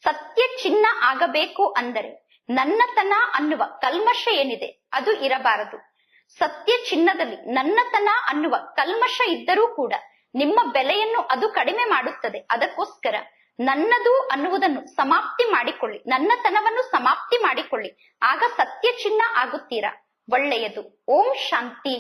ಸತ್ಯ ಚಿನ್ನ ಆಗಬೇಕು ಅಂದರೆ ನನ್ನತನ ಅನ್ನುವ ಕಲ್ಮಶ ಏನಿದೆ ಅದು ಇರಬಾರದು. ಸತ್ಯ ಚಿನ್ನದಲ್ಲಿ ನನ್ನತನ ಅನ್ನುವ ಕಲ್ಮಶ ಇದ್ದರೂ ಕೂಡ ನಿಮ್ಮ ಬೆಲೆಯನ್ನು ಅದು ಕಡಿಮೆ ಮಾಡುತ್ತದೆ. ಅದಕ್ಕೋಸ್ಕರ ನನ್ನದು ಅನ್ನುವುದನ್ನು ಸಮಾಪ್ತಿ ಮಾಡಿಕೊಳ್ಳಿ, ನನ್ನತನವನ್ನು ಸಮಾಪ್ತಿ ಮಾಡಿಕೊಳ್ಳಿ, ಆಗ ಸತ್ಯ ಚಿನ್ನ ಆಗುತ್ತೀರಾ. ಒಳ್ಳೆಯದು. ಓಂ ಶಾಂತಿ.